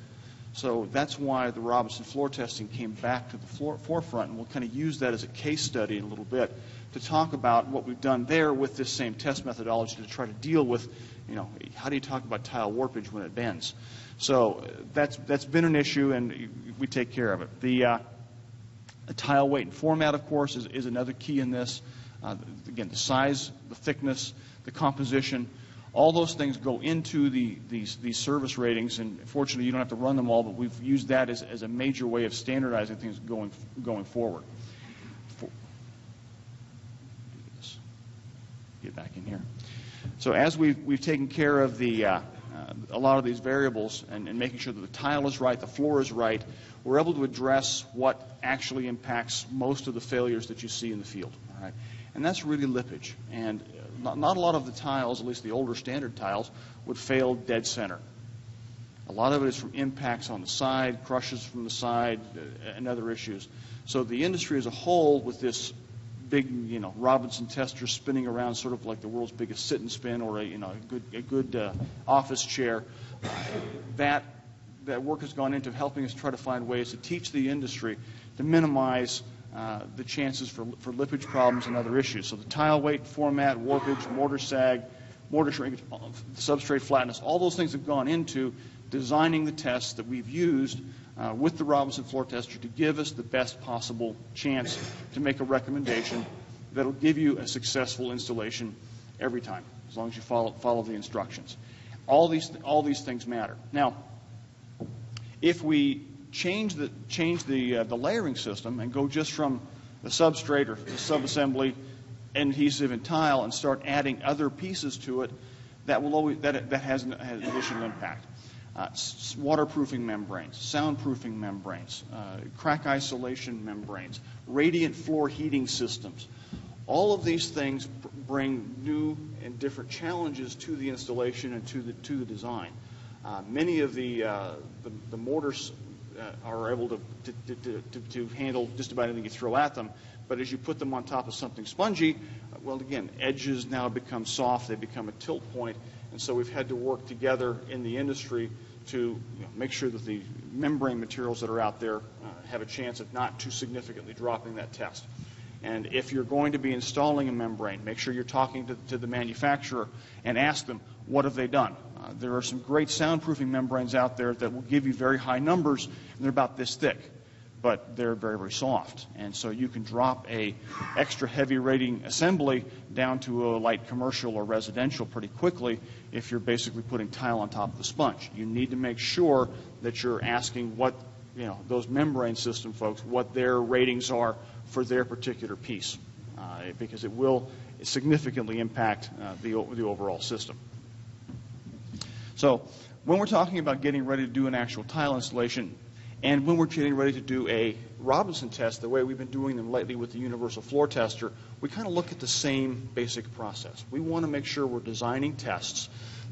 So that's why the Robinson floor testing came back to the forefront, and we'll kind of use that as a case study in a little bit to talk about what we've done there with this same test methodology to try to deal with, how do you talk about tile warpage when it bends? So that's been an issue, and we take care of it. The tile weight and format, of course, is another key in this. Again, the size, the thickness, the composition, all those things go into these service ratings, and fortunately you don't have to run them all, but we've used that as a major way of standardizing things going forward. Get back in here. So as we've taken care of a lot of these variables and making sure that the tile is right, the floor is right, we're able to address what actually impacts most of the failures that you see in the field. All right? And that's really lippage. And not a lot of the tiles, at least the older standard tiles, would fail dead center. A lot of it is from impacts on the side, crushes from the side, and other issues. So the industry as a whole, with this big, Robinson tester spinning around, sort of like the world's biggest sit and spin, or a good office chair, that work has gone into helping us try to find ways to teach the industry to minimize the chances for lippage problems and other issues. So the tile weight, format, warpage, mortar sag, mortar shrinkage, substrate flatness, all those things have gone into designing the tests that we've used with the Robinson floor tester to give us the best possible chance to make a recommendation that will give you a successful installation every time, as long as you follow the instructions. All these things matter. Now, if we change the layering system and go just from the substrate or the subassembly, adhesive, and tile, and start adding other pieces to it, that has an additional impact. Waterproofing membranes, soundproofing membranes, crack isolation membranes, radiant floor heating systems. All of these things bring new and different challenges to the installation and to the design. Many of the mortars are able to handle just about anything you throw at them, but as you put them on top of something spongy, well, again, edges now become soft, they become a tilt point, and so we've had to work together in the industry to make sure that the membrane materials that are out there have a chance of not too significantly dropping that test. And if you're going to be installing a membrane, make sure you're talking to the manufacturer and ask them, what have they done? There are some great soundproofing membranes out there that will give you very high numbers, and they're about this thick, but they're very, very soft. And so you can drop a extra heavy rating assembly down to a light commercial or residential pretty quickly if you're basically putting tile on top of the sponge. You need to make sure that you're asking what, those membrane system folks, what their ratings are for their particular piece, because it will significantly impact the overall system. So when we're talking about getting ready to do an actual tile installation, and when we're getting ready to do a Robinson test, the way we've been doing them lately with the universal floor tester, we kind of look at the same basic process. We want to make sure we're designing tests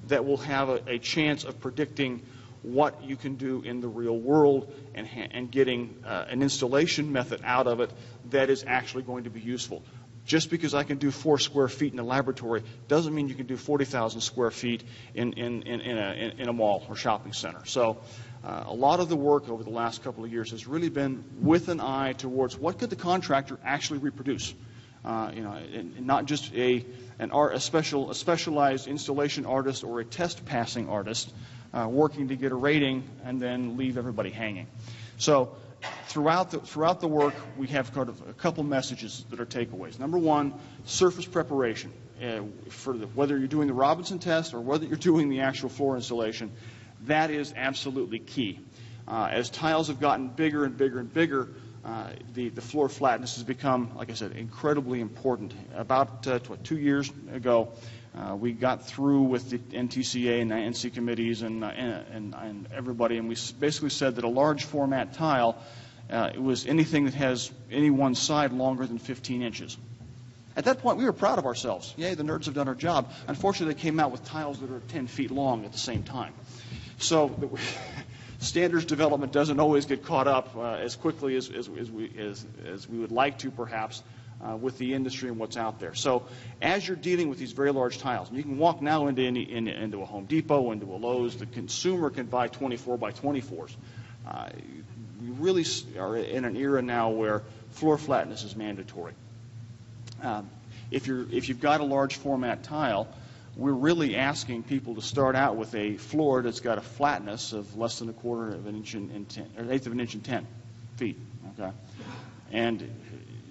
that will have a chance of predicting what you can do in the real world and getting an installation method out of it that is actually going to be useful. Just because I can do 4 square feet in a laboratory doesn't mean you can do 40,000 square feet in a mall or shopping center. So a lot of the work over the last couple of years has really been with an eye towards what could the contractor actually reproduce. And not just a specialized installation artist or a test passing artist working to get a rating and then leave everybody hanging. So throughout the work, we have kind of a couple messages that are takeaways. Number one, surface preparation. Whether you're doing the Robinson test or whether you're doing the actual floor installation, that is absolutely key. As tiles have gotten bigger and bigger and bigger, the floor flatness has become, like I said, incredibly important. About 2 years ago, we got through with the NTCA and the NC committees and everybody, and we basically said that a large format tile it was anything that has any one side longer than 15 inches. At that point, we were proud of ourselves. Yay, the nerds have done our job. Unfortunately, they came out with tiles that are 10 feet long at the same time. So standards development doesn't always get caught up as quickly as we would like to, perhaps, with the industry and what's out there. So as you're dealing with these very large tiles, and you can walk now into a Home Depot, into a Lowe's, the consumer can buy 24 by 24s. We really are in an era now where floor flatness is mandatory. If you've got a large format tile, we're really asking people to start out with a floor that's got a flatness of less than 1/4 of an inch and 10, or 1/8 of an inch and 10 feet. Okay, and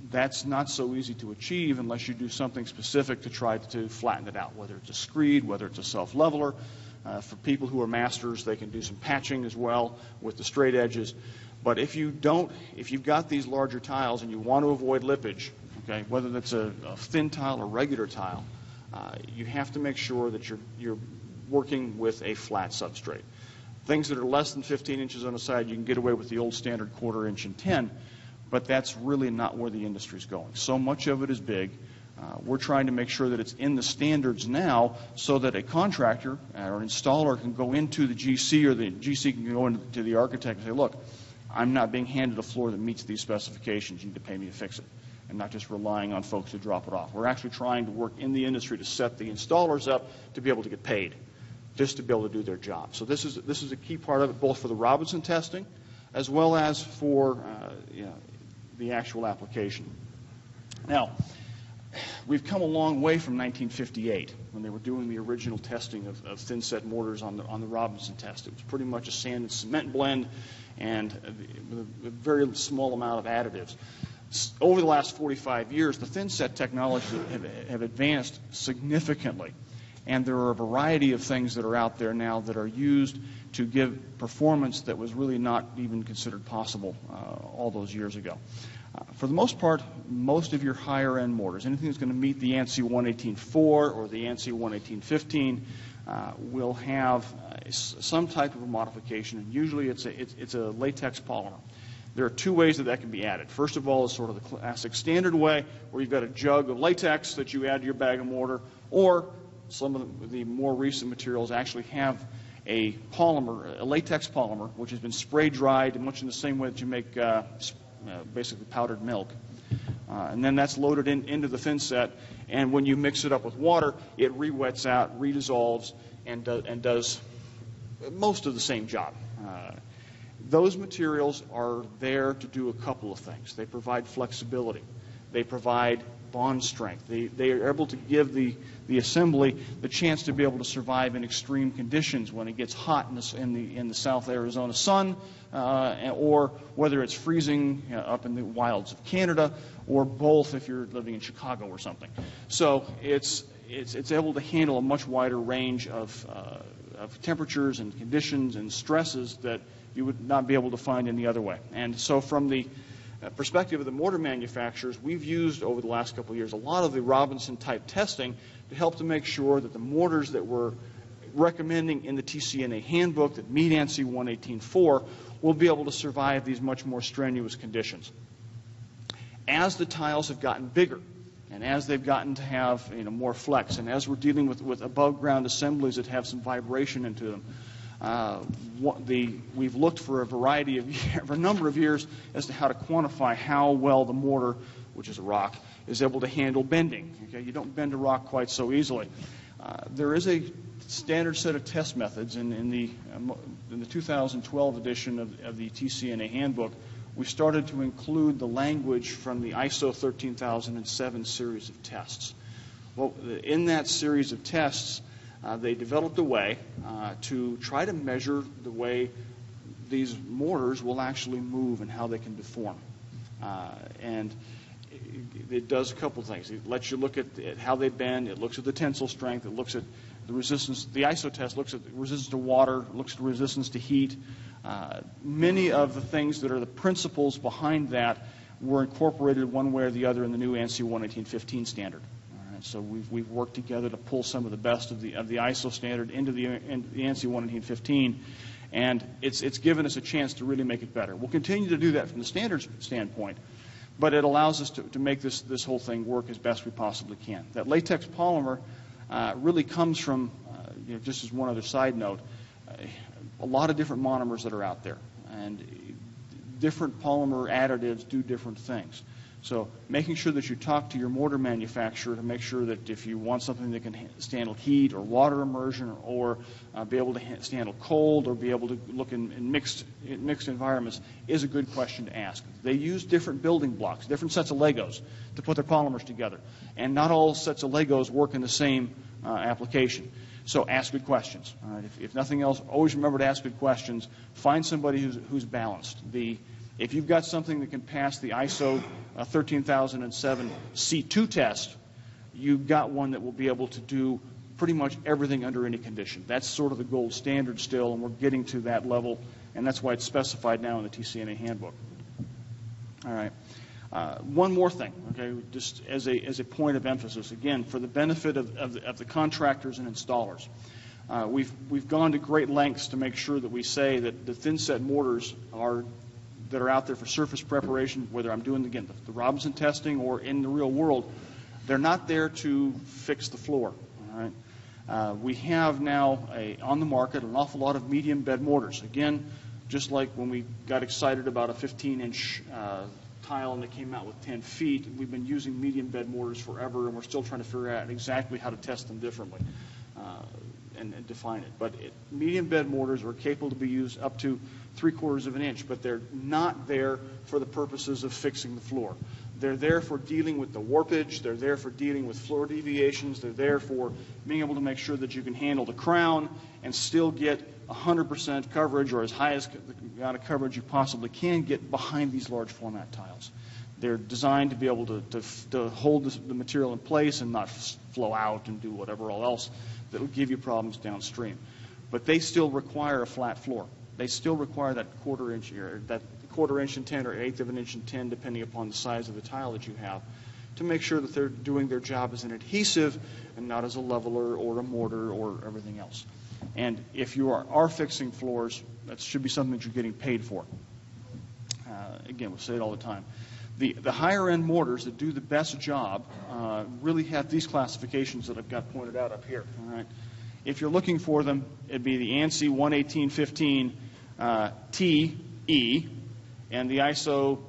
that's not so easy to achieve unless you do something specific to try to flatten it out, whether it's a screed, whether it's a self-leveler. For people who are masters, they can do some patching as well with the straight edges. But if you've got these larger tiles and you want to avoid lippage, okay, whether that's a thin tile or regular tile, you have to make sure that you're working with a flat substrate. Things that are less than 15 inches on the side, you can get away with the old standard 1/4 inch and 10, but that's really not where the industry's going. So much of it is big. We're trying to make sure that it's in the standards now so that a contractor or an installer can go into the GC, or the GC can go into the architect and say, look, I'm not being handed a floor that meets these specifications. You need to pay me to fix it, and not just relying on folks to drop it off. We're actually trying to work in the industry to set the installers up to be able to get paid, just to be able to do their job. So this is a key part of it, both for the Robinson testing as well as for the actual application. Now, we've come a long way from 1958 when they were doing the original testing of thin-set mortars on the Robinson test. It was pretty much a sand and cement blend and a very small amount of additives. Over the last 45 years, the thin-set technologies have advanced significantly, and there are a variety of things that are out there now that are used to give performance that was really not even considered possible all those years ago. For the most part, most of your higher-end mortars, anything that's going to meet the ANSI 118.4 or the ANSI 118.15, will have some type of a modification, and usually it's a latex polymer. There are two ways that can be added. First of all is sort of the classic standard way, where you've got a jug of latex that you add to your bag of mortar, or some of the more recent materials actually have a polymer, a latex polymer, which has been spray dried much in the same way that you make basically powdered milk. And then that's loaded into the thin set, and when you mix it up with water, it re-wets out, redissolves, and does most of the same job. Those materials are there to do a couple of things. They provide flexibility. They provide bond strength. They are able to give the assembly the chance to be able to survive in extreme conditions when it gets hot in the South Arizona sun, or whether it's freezing up in the wilds of Canada, or both if you're living in Chicago or something. So it's able to handle a much wider range of temperatures and conditions and stresses that you would not be able to find any other way. And so from the perspective of the mortar manufacturers, we've used over the last couple of years a lot of the Robinson type testing to help to make sure that the mortars that we're recommending in the TCNA handbook that meet ANSI 118.4 will be able to survive these much more strenuous conditions. As the tiles have gotten bigger, and as they've gotten to have more flex, and as we're dealing with above ground assemblies that have some vibration into them, we've looked for a number of years as to how to quantify how well the mortar, which is a rock, is able to handle bending. Okay? You don't bend a rock quite so easily. There is a standard set of test methods in the 2012 edition of the TCNA handbook. We started to include the language from the ISO 13007 series of tests. Well, in that series of tests, they developed a way to try to measure the way these mortars will actually move and how they can deform. And it does a couple things. It lets you look at how they bend. It looks at the tensile strength. It looks at the resistance. The ISO test looks at the resistance to water, looks at the resistance to heat. Many of the things that are the principles behind that were incorporated one way or the other in the new ANSI 118.15 standard. So we've worked together to pull some of the best of the ISO standard into the ANSI 118.15, and it's given us a chance to really make it better. We'll continue to do that from the standards standpoint, but it allows us to make this whole thing work as best we possibly can. That latex polymer really comes from, just as one other side note, a lot of different monomers that are out there, and different polymer additives do different things. So making sure that you talk to your mortar manufacturer to make sure that if you want something that can handle heat or water immersion, or be able to handle cold, or be able to look in mixed environments, is a good question to ask. They use different building blocks, different sets of Legos to put their polymers together, and not all sets of Legos work in the same application. So ask good questions. All right? If nothing else, always remember to ask good questions. Find somebody who's balanced. If you've got something that can pass the ISO 13007 C2 test, you've got one that will be able to do pretty much everything under any condition. That's sort of the gold standard still, and we're getting to that level, and that's why it's specified now in the TCNA handbook. All right. One more thing, okay, just as a point of emphasis, again, for the benefit of the contractors and installers. We've gone to great lengths to make sure that we say that the thin-set mortars that are out there for surface preparation, whether I'm doing, again, the Robinson testing or in the real world, They're not there to fix the floor. All right? We have now on the market an awful lot of medium bed mortars. Again, just like when we got excited about a 15-inch tile and they came out with 10 feet, we've been using medium bed mortars forever, and we're still trying to figure out exactly how to test them differently and define it. But medium bed mortars are capable to be used up to 3/4 of an inch, but they're not there for the purposes of fixing the floor. They're there for dealing with the warpage. They're there for dealing with floor deviations. They're there for being able to make sure that you can handle the crown and still get 100% coverage, or as high as the amount of coverage you possibly can get behind these large format tiles. They're designed to be able to hold the material in place and not flow out and do whatever else that will give you problems downstream. But they still require a flat floor. They still require that 1/4 inch, or that 1/4 inch and 10 or 1/8 of an inch and 10, depending upon the size of the tile that you have, to make sure that they're doing their job as an adhesive and not as a leveler or a mortar or everything else. And if you are fixing floors, that should be something that you're getting paid for. Again, we say it all the time. The higher end mortars that do the best job really have these classifications that I've got pointed out up here. All right. If you're looking for them, it'd be the ANSI 11815 TE and the ISO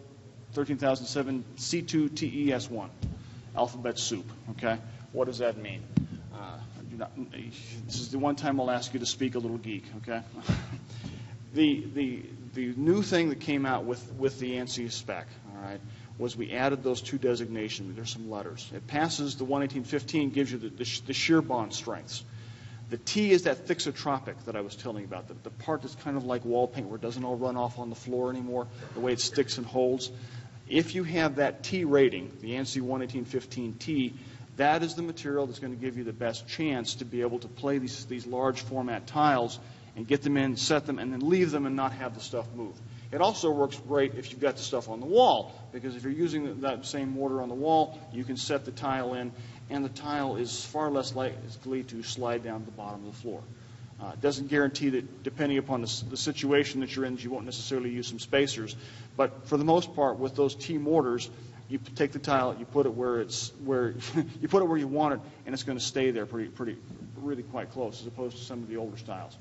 13007 C2 TES1, alphabet soup. Okay, what does that mean? This is the one time I'll ask you to speak a little geek. Okay, the new thing that came out with the ANSI spec, all right, was we added those two designations. There's some letters. It passes the 11815, gives you the shear bond strengths. The T is that thixotropic that I was telling you about, the part that's kind of like wall paint where it doesn't all run off on the floor anymore, the way it sticks and holds. If you have that T rating, the ANSI 11815T, that is the material that's going to give you the best chance to be able to play these large format tiles and get them in, set them, and then leave them and not have the stuff move. It also works great if you've got the stuff on the wall, because if you're using that same mortar on the wall, you can set the tile in, and the tile is far less likely to slide down to the bottom of the floor. It doesn't guarantee that, depending upon the situation that you're in, that you won't necessarily use some spacers. But for the most part, with those T mortars, you take the tile, you put it where you put it where you want it, and it's going to stay there really quite close, as opposed to some of the older styles.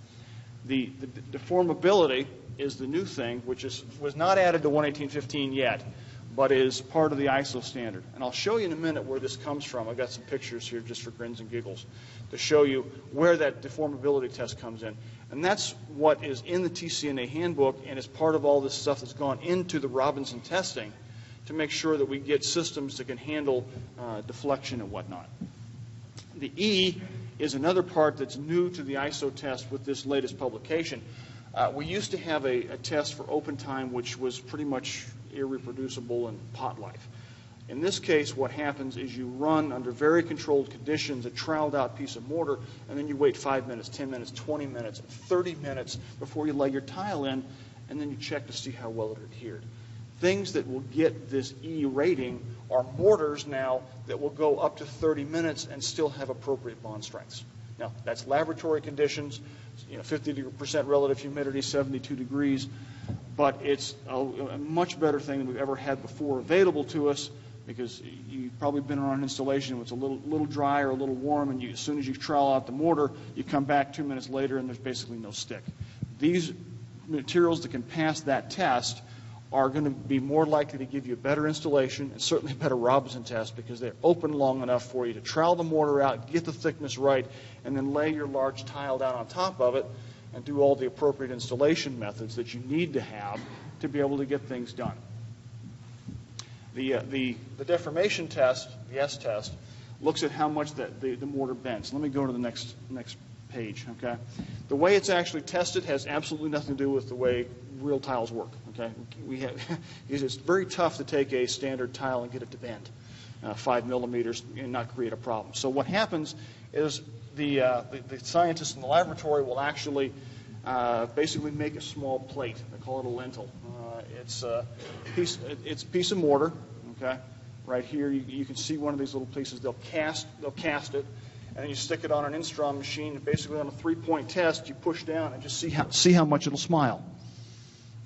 The deformability is the new thing, which was not added to 11815 yet, but is part of the ISO standard. And I'll show you in a minute where this comes from. I've got some pictures here just for grins and giggles to show you where that deformability test comes in. And that's what is in the TCNA handbook, and is part of all this stuff that's gone into the Robinson testing to make sure that we get systems that can handle deflection and whatnot. The E is another part that's new to the ISO test with this latest publication. We used to have a test for open time, which was pretty much irreproducible and pot life. In this case, what happens is you run under very controlled conditions a troweled out piece of mortar, and then you wait 5 minutes, 10 minutes, 20 minutes, 30 minutes before you lay your tile in, and then you check to see how well it adhered. Things that will get this E rating are mortars now that will go up to 30 minutes and still have appropriate bond strengths. Now, that's laboratory conditions, 50% relative humidity, 72 degrees, but it's a much better thing than we've ever had before available to us, because you've probably been around an installation where it's a little dry or a little warm, and as soon as you trowel out the mortar, you come back 2 minutes later and there's basically no stick. These materials that can pass that test are going to be more likely to give you a better installation and certainly a better Robinson test, because they're open long enough for you to trowel the mortar out, get the thickness right, and then lay your large tile down on top of it and do all the appropriate installation methods that you need to have to be able to get things done. The deformation test, the S test, looks at how much the mortar bends. Let me go to the next page. Okay, the way it's actually tested has absolutely nothing to do with the way real tiles work. Okay, it's very tough to take a standard tile and get it to bend 5 millimeters and not create a problem. So what happens is the scientists in the laboratory will actually basically make a small plate. They call it a lintel. It's a piece of mortar. Okay, right here you can see one of these little pieces. They'll cast it, and then you stick it on an Instron machine. And basically, on a 3-point test, you push down and just see how much it'll smile.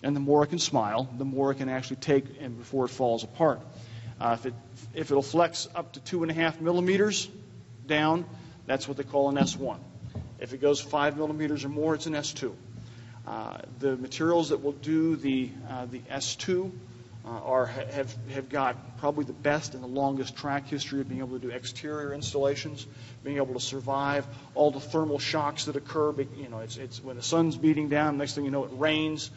And the more it can smile, the more it can actually take and before it falls apart. If it'll flex up to 2.5 millimeters down, that's what they call an S1. If it goes 5 millimeters or more, it's an S2. The materials that will do the S2 have got probably the best and the longest track history of being able to do exterior installations, being able to survive all the thermal shocks that occur. You know, it's when the sun's beating down, next thing you know, it rains.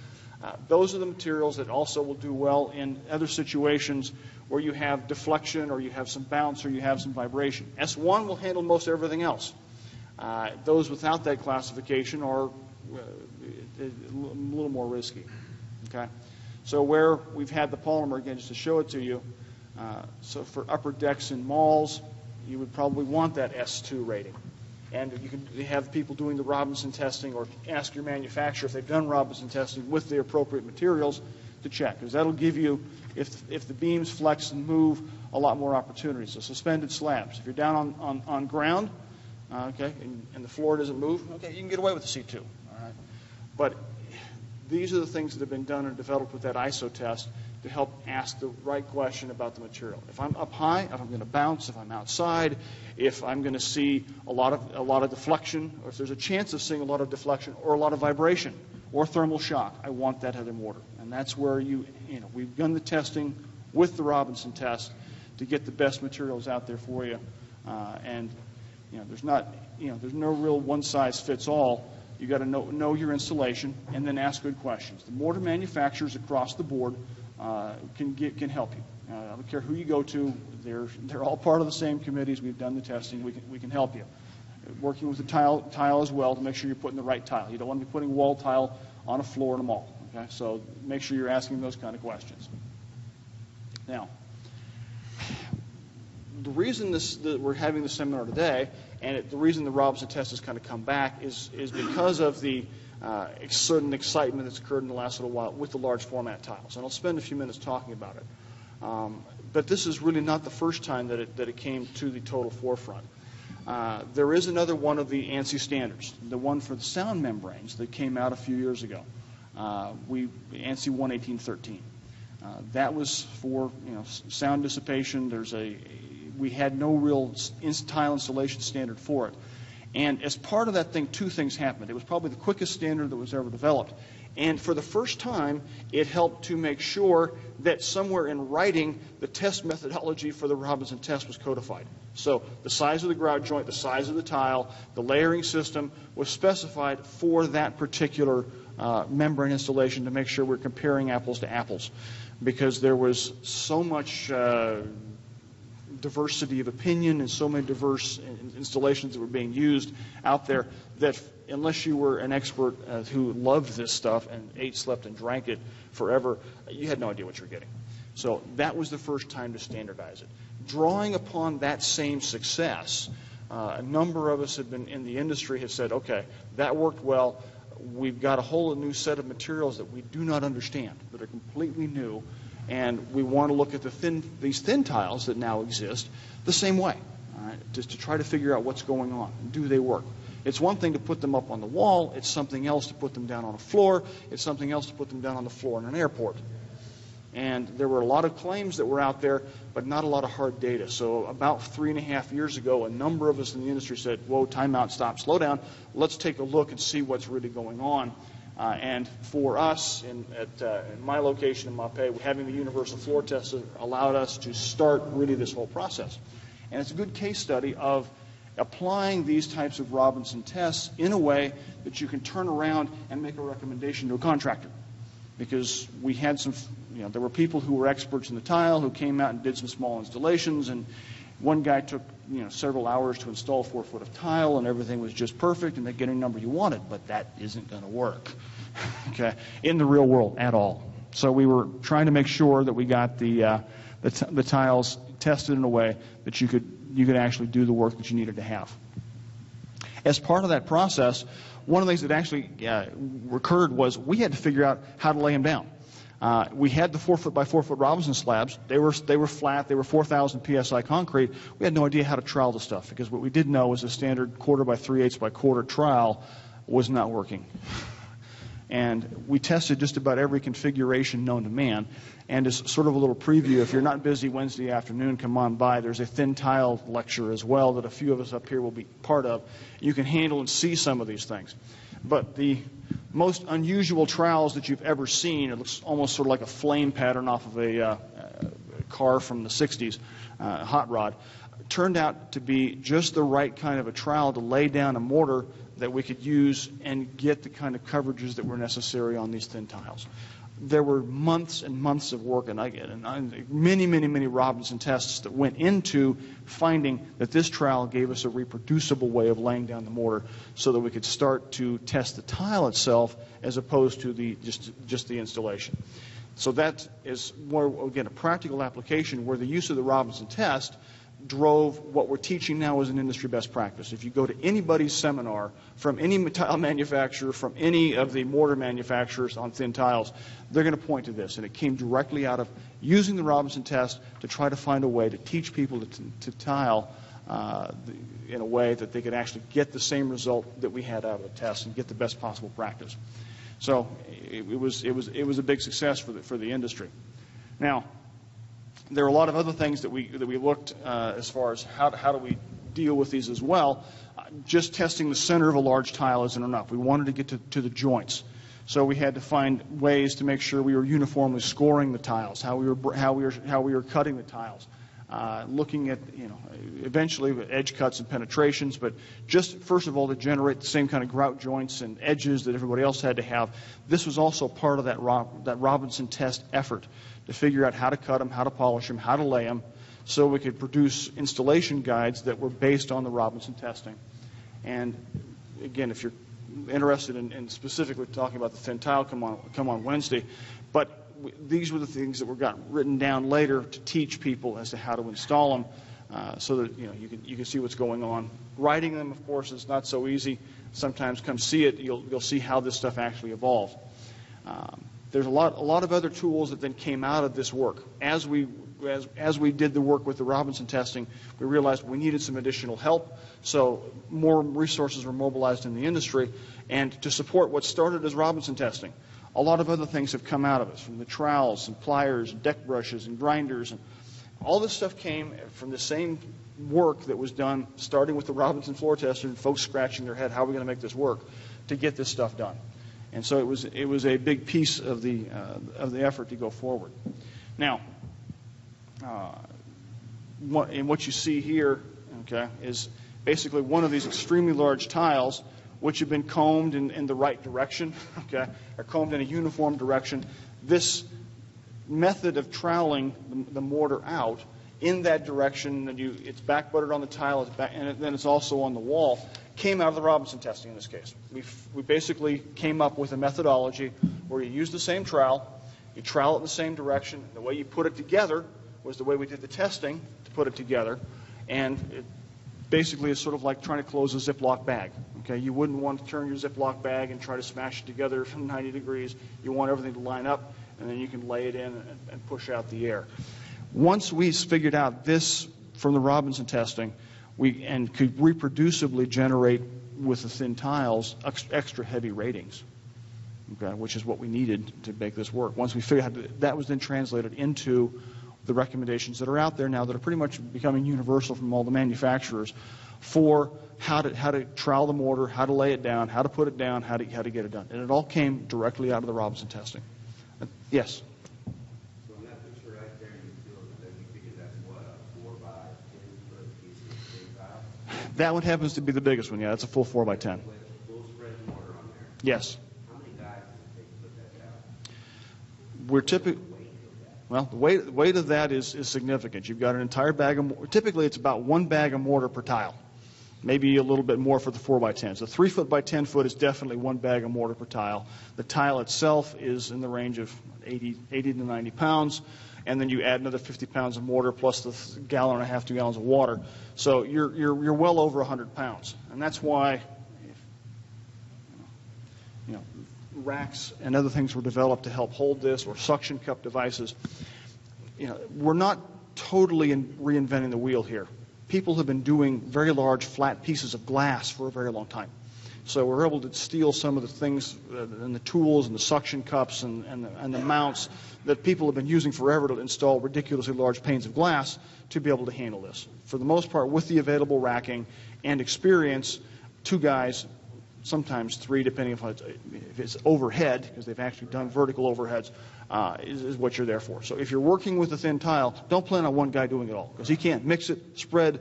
Those are the materials that also will do well in other situations where you have deflection or you have some bounce or you have some vibration. S1 will handle most everything else. Those without that classification are a little more risky. Okay? So where we've had the polymer, again, just to show it to you, so for upper decks in malls, you would probably want that S2 rating. And you can have people doing the Robinson testing or ask your manufacturer if they've done Robinson testing with the appropriate materials to check, because that'll give you, if the beams flex and move, a lot more opportunities. So suspended slabs. If you're down on ground, okay, and the floor doesn't move, okay, you can get away with the C2. All right? But these are the things that have been done and developed with that ISO test to help ask the right question about the material. If I'm up high, if I'm going to bounce, if I'm outside, if I'm going to see a lot of deflection, or if there's a chance of seeing a lot of deflection or a lot of vibration or thermal shock, I want that other mortar. And that's where we've done the testing with the Robinson test to get the best materials out there for you. There's no real one size fits all. You got to know your installation and then ask good questions. The mortar manufacturers across the board can help you. I don't care who you go to; they're all part of the same committees. We've done the testing. We can help you. Working with the tile as well to make sure you're putting the right tile. You don't want to be putting wall tile on a floor in a mall. Okay, so make sure you're asking those kind of questions. Now, the reason that we're having this seminar today, and the reason the Robinson test has kind of come back, is because of the certain excitement that's occurred in the last little while with the large format tiles. And I'll spend a few minutes talking about it. But this is really not the first time that it came to the total forefront. There is another one of the ANSI standards, the one for the sound membranes that came out a few years ago. ANSI 11813. That was for sound dissipation. We had no real tile installation standard for it. And as part of that thing, two things happened. It was probably the quickest standard that was ever developed. And for the first time, it helped to make sure that somewhere in writing, the test methodology for the Robinson test was codified. So the size of the grout joint, the size of the tile, the layering system was specified for that particular membrane installation to make sure we're comparing apples to apples. Because there was so much diversity of opinion and so many diverse installations that were being used out there that unless you were an expert who loved this stuff and ate, slept, and drank it forever, you had no idea what you were getting. So that was the first time to standardize it. Drawing upon that same success, a number of us have been in the industry have said, okay, that worked well. We've got a whole new set of materials that we do not understand, that are completely new, and we want to look at these thin tiles that now exist the same way, all right, just to try to figure out what's going on. Do they work? It's one thing to put them up on the wall. It's something else to put them down on a floor. It's something else to put them down on the floor in an airport. And there were a lot of claims that were out there, but not a lot of hard data. So about 3.5 years ago, a number of us in the industry said, whoa, time out, stop, slow down. Let's take a look and see what's really going on. And for us, in my location in Mapei, having the universal floor test allowed us to start really this whole process. And it's a good case study of applying these types of Robinson tests in a way that you can turn around and make a recommendation to a contractor. Because we had there were people who were experts in the tile who came out and did some small installations, and one guy took several hours to install 4 foot of tile, and everything was just perfect, and they get any number you wanted, but that isn't going to work, okay, in the real world at all. So we were trying to make sure that we got the tiles tested in a way that you could actually do the work that you needed to have. As part of that process, one of the things that actually occurred was we had to figure out how to lay them down. We had the 4 foot by 4 foot Robinson slabs. They were flat. They were 4,000 psi concrete. We had no idea how to trowel the stuff because what we did know was a standard 1/4 by 3/8 by 1/4 trowel was not working. And we tested just about every configuration known to man. And as sort of a little preview, if you're not busy Wednesday afternoon, come on by. There's a thin tile lecture as well that a few of us up here will be part of. You can handle and see some of these things. But the most unusual trowels that you've ever seen, it looks almost sort of like a flame pattern off of a car from the 60s, hot rod, turned out to be just the right kind of a trowel to lay down a mortar that we could use and get the kind of coverages that were necessary on these thin tiles. There were months and months of work, and many Robinson tests that went into finding that this trowel gave us a reproducible way of laying down the mortar so that we could start to test the tile itself as opposed to just the installation. So that is more, again, a practical application where the use of the Robinson test drove what we're teaching now as an industry best practice. If you go to anybody's seminar from any tile manufacturer, from any of the mortar manufacturers on thin tiles, they're going to point to this. And it came directly out of using the Robinson test to try to find a way to teach people to tile in a way that they could actually get the same result that we had out of the test and get the best possible practice. So it was a big success for the industry. Now, there are a lot of other things that we looked as far as how do we deal with these as well. Just testing the center of a large tile isn't enough. We wanted to get to the joints, so we had to find ways to make sure we were uniformly scoring the tiles, how we were cutting the tiles, looking at eventually edge cuts and penetrations, but just first of all to generate the same kind of grout joints and edges that everybody else had to have. This was also part of that Robinson test effort, to figure out how to cut them, how to polish them, how to lay them, so we could produce installation guides that were based on the Robinson testing. And again, if you're interested in specifically talking about the thin tile, come on Wednesday. But these were the things that were written down later to teach people as to how to install them, so that you can see what's going on. Writing them, of course, is not so easy. Sometimes come see it, you'll see how this stuff actually evolved. There's a lot of other tools that then came out of this work. As we did the work with the Robinson testing, we realized we needed some additional help, so more resources were mobilized in the industry. And to support what started as Robinson testing, a lot of other things have come out of it, from the trowels and pliers and deck brushes and grinders. And all this stuff came from the same work that was done, starting with the Robinson floor tester and folks scratching their head, how are we going to make this work, to get this stuff done. And so it was a big piece of the effort to go forward. Now, what you see here, okay, is basically one of these extremely large tiles, which have been combed in the right direction, okay, or combed in a uniform direction. This method of troweling the mortar out in that direction, and it's back buttered on the tile, and then it's also on the wall, came out of the Robinson testing in this case. We basically came up with a methodology where you use the same trowel, you trowel it in the same direction. The way you put it together was the way we did the testing to put it together, and it basically is sort of like trying to close a Ziploc bag. Okay, you wouldn't want to turn your Ziploc bag and try to smash it together from 90 degrees. You want everything to line up, and then you can lay it in and push out the air. Once we figured out this from the Robinson testing, and could reproducibly generate with the thin tiles extra heavy ratings, okay, which is what we needed to make this work. Once we figured out that was then translated into the recommendations that are out there now that are pretty much becoming universal from all the manufacturers for how to trowel the mortar, how to lay it down, how to put it down, how to get it done. And it all came directly out of the Robinson testing. Yes? So in that picture right there, you figure that's what, a 4 by 10 foot piece of thin tile? That one happens to be the biggest one, yeah. That's a full 4 by 10. Full spread mortar on there. Yes. How many guys does it take to put that down? We're typically... Well, the weight of that is significant. You've got an entire bag of... Typically, it's about 1 bag of mortar per tile. Maybe a little bit more for the 4 by 10s. The 3 foot by 10 foot is definitely 1 bag of mortar per tile. The tile itself is in the range of 80 to 90 pounds. And then you add another 50 pounds of mortar plus the gallon and a half, 2 gallons of water. So you're well over 100 pounds. And that's why racks and other things were developed to help hold this, or suction cup devices. We're not totally reinventing the wheel here. People have been doing very large flat pieces of glass for a very long time. So we're able to steal some of the things and the tools and the suction cups and the mounts that people have been using forever to install ridiculously large panes of glass to be able to handle this. For the most part, with the available racking and experience, 2 guys, sometimes 3, depending if it's overhead, because they've actually done vertical overheads, is what you're there for. So if you're working with a thin tile, don't plan on one guy doing it all, because he can't mix it, spread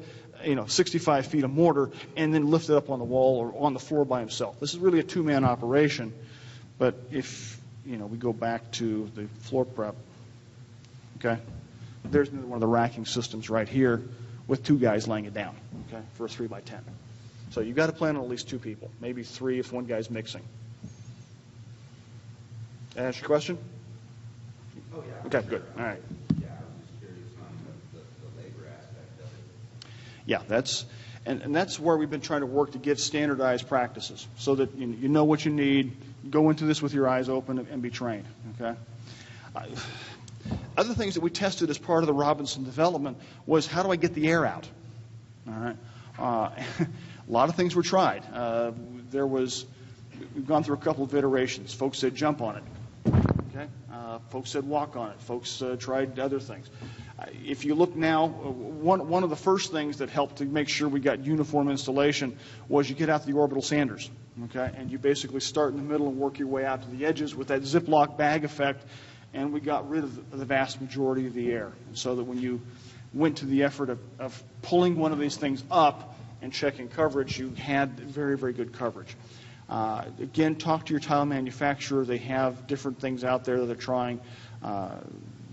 65 feet of mortar, and then lift it up on the wall or on the floor by himself. This is really a 2-man operation. But if we go back to the floor prep, okay, there's one of the racking systems right here with 2 guys laying it down, okay, for a 3x10. So you've got to plan on at least 2 people, maybe 3 if one guy's mixing. That answer your question? Oh, yeah. Okay, good. All right. Yeah, I was just curious on the labor aspect of it. Yeah, that's where we've been trying to work to give standardized practices so that you know what you need, go into this with your eyes open and be trained, okay? Other things that we tested as part of the Robinson development was how do I get the air out? All right. A lot of things were tried. We've gone through a couple of iterations. Folks said jump on it. Okay. Folks said walk on it. Folks tried other things. If you look now, one of the first things that helped to make sure we got uniform installation was you get out the orbital sanders, okay, and you basically start in the middle and work your way out to the edges with that Ziploc bag effect, and we got rid of the vast majority of the air, and so that when you went to the effort of pulling one of these things up and checking coverage, you had very, very good coverage. Again, talk to your tile manufacturer. They have different things out there that they're trying.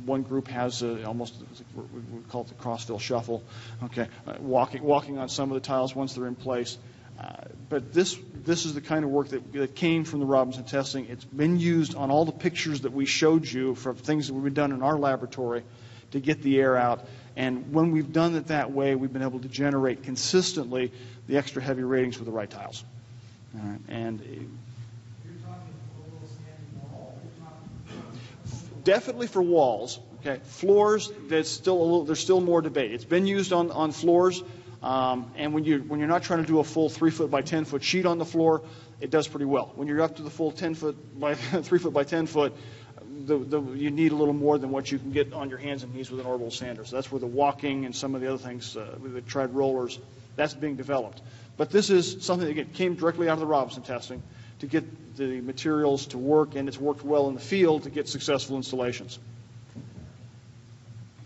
One group has almost, we call it the crossfill shuffle, okay, walking on some of the tiles once they're in place. But this is the kind of work that came from the Robinson testing. It's been used on all the pictures that we showed you for things that we've done in our laboratory to get the air out. And when we've done it that way, we've been able to generate consistently the extra heavy ratings for the right tiles. All right, and You're talking a little standing wall. definitely for walls. Okay, floors. There's still more debate. It's been used on floors, and when you're not trying to do a full 3-foot by 10-foot sheet on the floor, it does pretty well. When you're up to the full 10-foot by 3-foot by 10-foot, you need a little more than what you can get on your hands and knees with an orbital sander. So that's where the walking and some of the other things, we tried rollers, that's being developed. But this is something that came directly out of the Robinson testing to get the materials to work, and it's worked well in the field to get successful installations.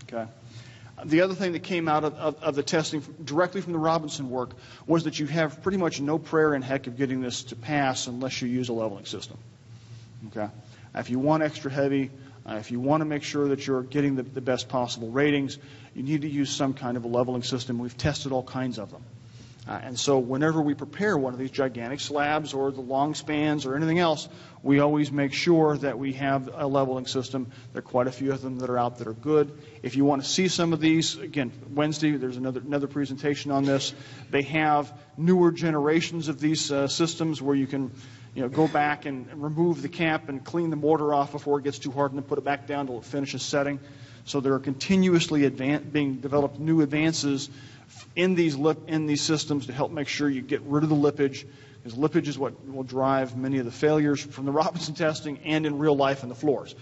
Okay. The other thing that came out of the testing directly from the Robinson work was that you have pretty much no prayer in heck of getting this to pass unless you use a leveling system. Okay. If you want extra heavy, if you want to make sure that you're getting the best possible ratings, you need to use some kind of a leveling system. We've tested all kinds of them. And so whenever we prepare one of these gigantic slabs or the long spans or anything else, we always make sure that we have a leveling system. There are quite a few of them that are out that are good. If you want to see some of these, again, Wednesday there's another presentation on this. They have newer generations of these systems where you can go back and remove the cap and clean the mortar off before it gets too hard and then put it back down until it finishes setting. So there are continuously being developed new advances in these systems to help make sure you get rid of the lippage, because lippage is what will drive many of the failures from the Robinson testing and in real life in the floors.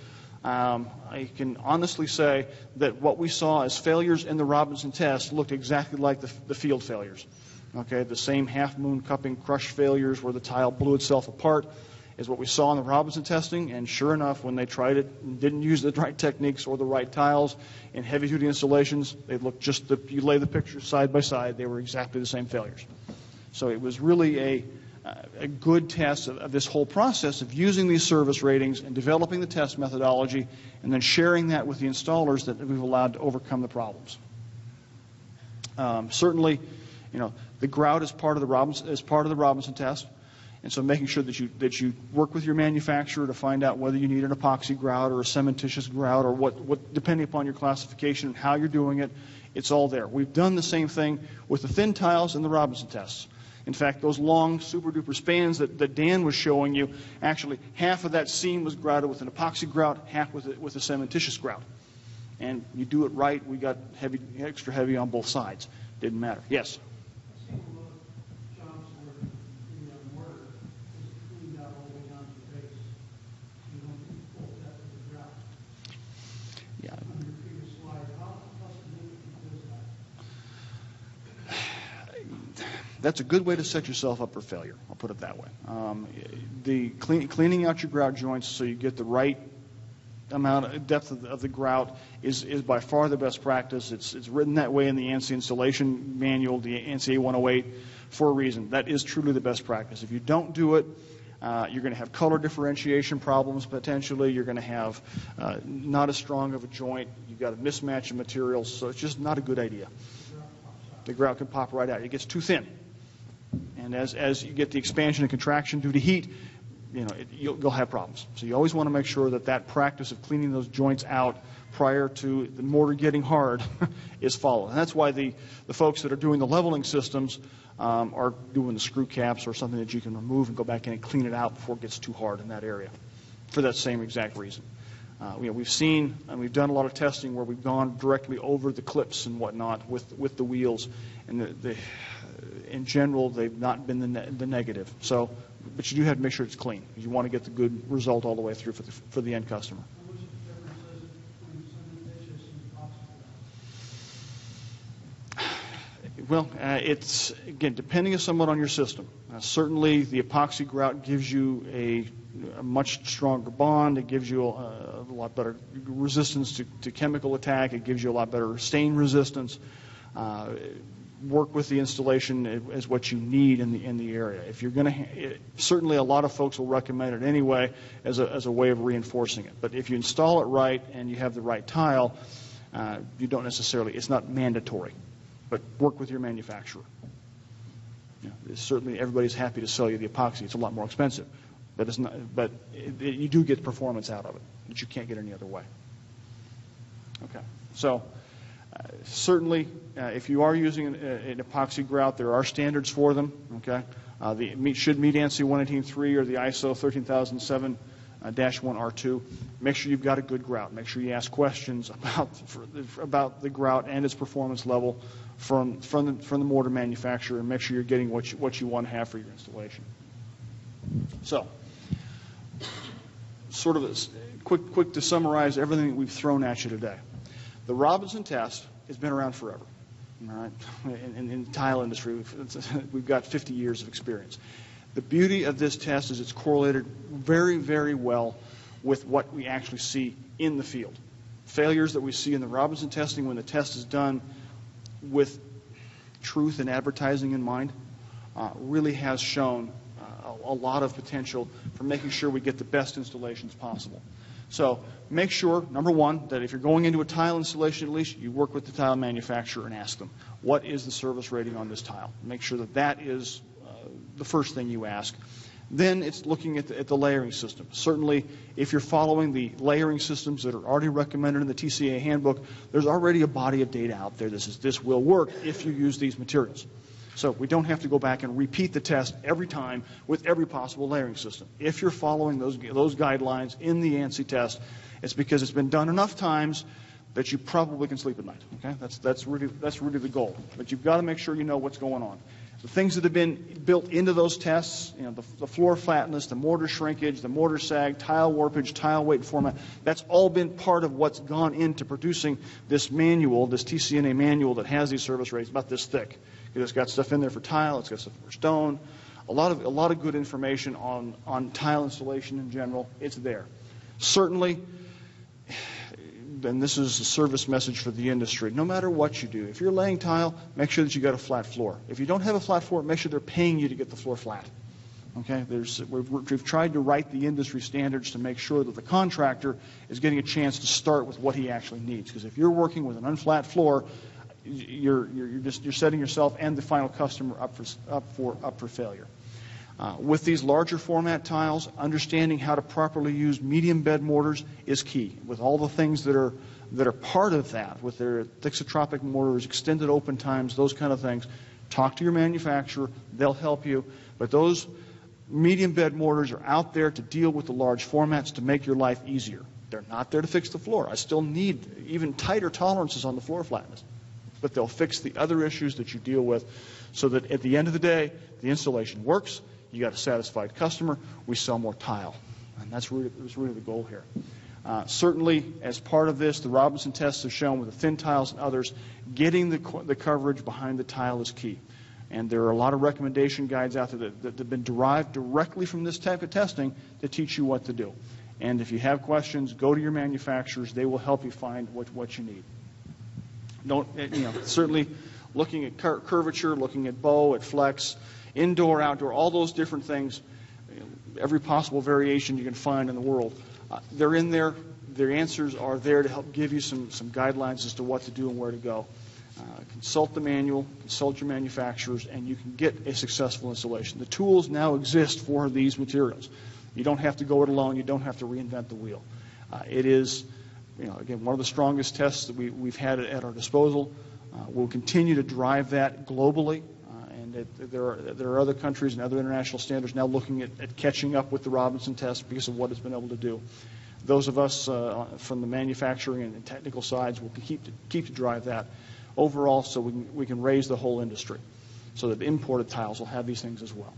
I can honestly say that what we saw as failures in the Robinson test looked exactly like the field failures. Okay, the same half-moon cupping crush failures where the tile blew itself apart is what we saw in the Robinson testing, and sure enough, when they tried it and didn't use the right techniques or the right tiles in heavy-duty installations, they looked you lay the pictures side by side, they were exactly the same failures. So it was really a good test of this whole process of using these service ratings and developing the test methodology and then sharing that with the installers that we've allowed to overcome the problems. Certainly, the grout is part of the Robinson test. And so making sure that you work with your manufacturer to find out whether you need an epoxy grout or a cementitious grout or what depending upon your classification and how you're doing it, it's all there. We've done the same thing with the thin tiles in the Robinson tests. In fact, those long super-duper spans that Dan was showing you, actually half of that seam was grouted with an epoxy grout, half with a cementitious grout. And you do it right, we got extra heavy on both sides. Didn't matter. Yes? I've seen a lot of jobs where in the mortar, That's a good way to set yourself up for failure. I'll put it that way. Cleaning out your grout joints so you get the right amount of depth of the grout is by far the best practice. It's written that way in the ANSI installation manual, the ANSI 108, for a reason. That is truly the best practice. If you don't do it, you're going to have color differentiation problems potentially. You're going to have not as strong of a joint. You've got a mismatch of materials, so it's just not a good idea. The grout can pop right out. It gets too thin. And as you get the expansion and contraction due to heat, you'll have problems. So you always want to make sure that practice of cleaning those joints out prior to the mortar getting hard is followed. And that's why the folks that are doing the leveling systems are doing the screw caps or something that you can remove and go back in and clean it out before it gets too hard in that area for that same exact reason. We've seen and we've done a lot of testing where we've gone directly over the clips and whatnot with the wheels, and in general they've not been the negative. So, but you do have to make sure it's clean. You want to get the good result all the way through for the end customer. Well, it's, again, depending somewhat on your system. Certainly, the epoxy grout gives you a much stronger bond. It gives you a lot better resistance to chemical attack. It gives you a lot better stain resistance. Work with the installation as what you need in the area. If you're going to, certainly a lot of folks will recommend it anyway as a way of reinforcing it. But if you install it right and you have the right tile, you don't necessarily, it's not mandatory. But work with your manufacturer. Certainly, everybody's happy to sell you the epoxy. It's a lot more expensive, but it's not. But you do get performance out of it that you can't get any other way. Okay, so certainly, if you are using an epoxy grout, there are standards for them. Okay, should meet ANSI 118.3 or the ISO 13007-1R2. Make sure you've got a good grout. Make sure you ask questions about the grout and its performance level from the mortar manufacturer, and make sure you're getting what you want to have for your installation. So, sort of quick to summarize everything that we've thrown at you today. The Robinson test has been around forever. All right, in the tile industry, we've got 50 years of experience. The beauty of this test is it's correlated very, very well with what we actually see in the field. Failures that we see in the Robinson testing when the test is done with truth and advertising in mind really has shown a lot of potential for making sure we get the best installations possible. So make sure, number one, that if you're going into a tile installation, at least you work with the tile manufacturer and ask them, what is the service rating on this tile? Make sure that is the first thing you ask. Then it's looking at the layering system. Certainly, if you're following the layering systems that are already recommended in the TCNA handbook, there's already a body of data out there that says this will work if you use these materials. So we don't have to go back and repeat the test every time with every possible layering system. If you're following those guidelines in the ANSI test, it's because it's been done enough times that you probably can sleep at night. Okay, that's really the goal. But you've got to make sure you know what's going on. The things that have been built into those tests, the floor flatness, the mortar shrinkage, the mortar sag, tile warpage, tile weight format, that's all been part of what's gone into producing this manual, this TCNA manual that has these service rates about this thick. It's got stuff in there for tile, it's got stuff for stone, a lot of good information on tile installation in general. It's there. Certainly, and this is a service message for the industry, no matter what you do, if you're laying tile, make sure that you got a flat floor. If you don't have a flat floor, make sure they're paying you to get the floor flat. Okay, we've tried to write the industry standards to make sure that the contractor is getting a chance to start with what he actually needs. Because if you're working with an unflat floor, you're setting yourself and the final customer up for failure. With these larger format tiles, understanding how to properly use medium bed mortars is key. With all the things that are part of that, with their thixotropic mortars, extended open times, those kind of things, talk to your manufacturer. They'll help you. But those medium bed mortars are out there to deal with the large formats to make your life easier. They're not there to fix the floor. I still need even tighter tolerances on the floor flatness. But they'll fix the other issues that you deal with so that at the end of the day, the installation works. You got a satisfied customer. We sell more tile. And that's really the goal here. Certainly, as part of this, the Robinson tests have shown with the thin tiles and others, getting the coverage behind the tile is key. And there are a lot of recommendation guides out there that have been derived directly from this type of testing to teach you what to do. And if you have questions, go to your manufacturers. They will help you find what you need. Certainly looking at curvature, looking at bow, at flex, indoor, outdoor, all those different things, every possible variation you can find in the world. They're in there. Their answers are there to help give you some guidelines as to what to do and where to go. Consult the manual, consult your manufacturers, and you can get a successful installation. The tools now exist for these materials. You don't have to go it alone. You don't have to reinvent the wheel. It is, again, one of the strongest tests that we've had at our disposal. We'll continue to drive that globally, and there are other countries and other international standards now looking at catching up with the Robinson test because of what it's been able to do. Those of us from the manufacturing and technical sides will keep to drive that overall, so we can raise the whole industry, so that imported tiles will have these things as well.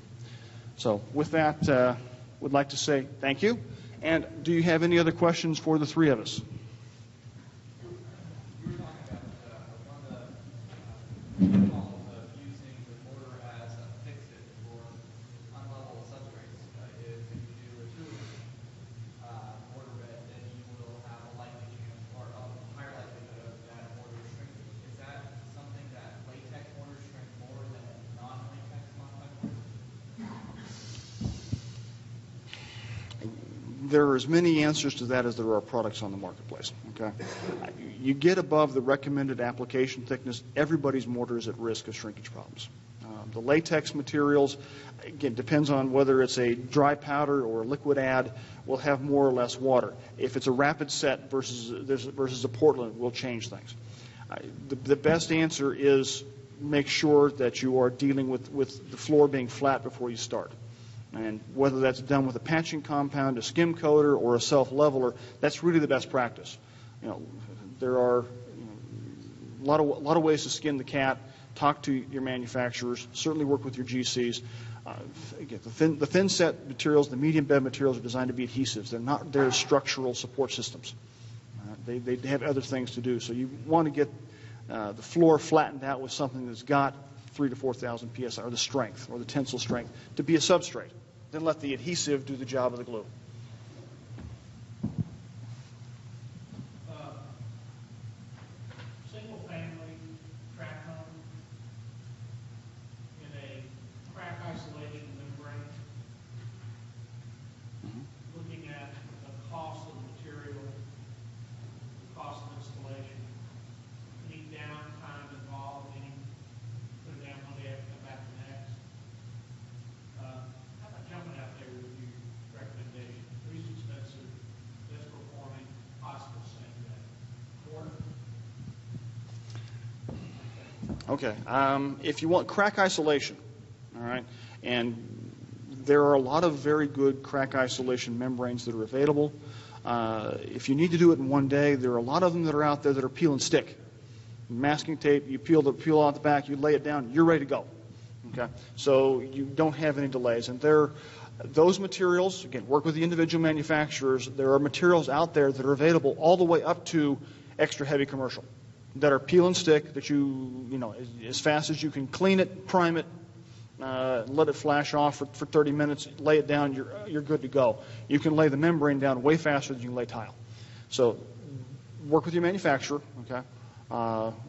So with that, would like to say thank you. And do you have any other questions for the three of us? You were talking about one of the pitfalls of using the mortar as a fix-it for unlevel substrates is if you do a two mortar bed, then you will have a likely chance or a higher likelihood of that mortar shrinking. Is that something that latex mortars shrink more than non-latex modified mortars? There are as many answers to that as there are products on the marketplace. Okay, you get above the recommended application thickness, everybody's mortar is at risk of shrinkage problems. The latex materials, again, depends on whether it's a dry powder or a liquid add, will have more or less water. If it's a rapid set versus a Portland, will change things. The best answer is make sure that you are dealing with the floor being flat before you start. And whether that's done with a patching compound, a skim coater, or a self-leveler, that's really the best practice. There are a lot of ways to skin the cat. Talk to your manufacturers. Certainly work with your GCs. Again, the thin set materials, the medium bed materials are designed to be adhesives. They're not there as structural support systems. They have other things to do. So you want to get the floor flattened out with something that's got 3,000 to 4,000 psi, or the strength, or the tensile strength, to be a substrate. Then let the adhesive do the job of the glue. Single family track home in a crack isolation membrane, looking at the cost of material, the cost of installation, any downtime involved, any put it down one day, come back the next. How about jumping out there with your recommendation? Least expensive, best performing, possible same day. Quarter. Okay. If you want crack isolation, all right, and there are a lot of very good crack isolation membranes that are available. If you need to do it in one day, there are a lot of them that are out there that are peel and stick. Masking tape, you peel out the back, you lay it down, you're ready to go. Okay, so you don't have any delays. And those materials, again, work with the individual manufacturers. There are materials out there that are available all the way up to extra heavy commercial that are peel and stick, that as fast as you can clean it, prime it, let it flash off for 30 minutes, lay it down, you're good to go. You can lay the membrane down way faster than you can lay tile. So work with your manufacturer, okay?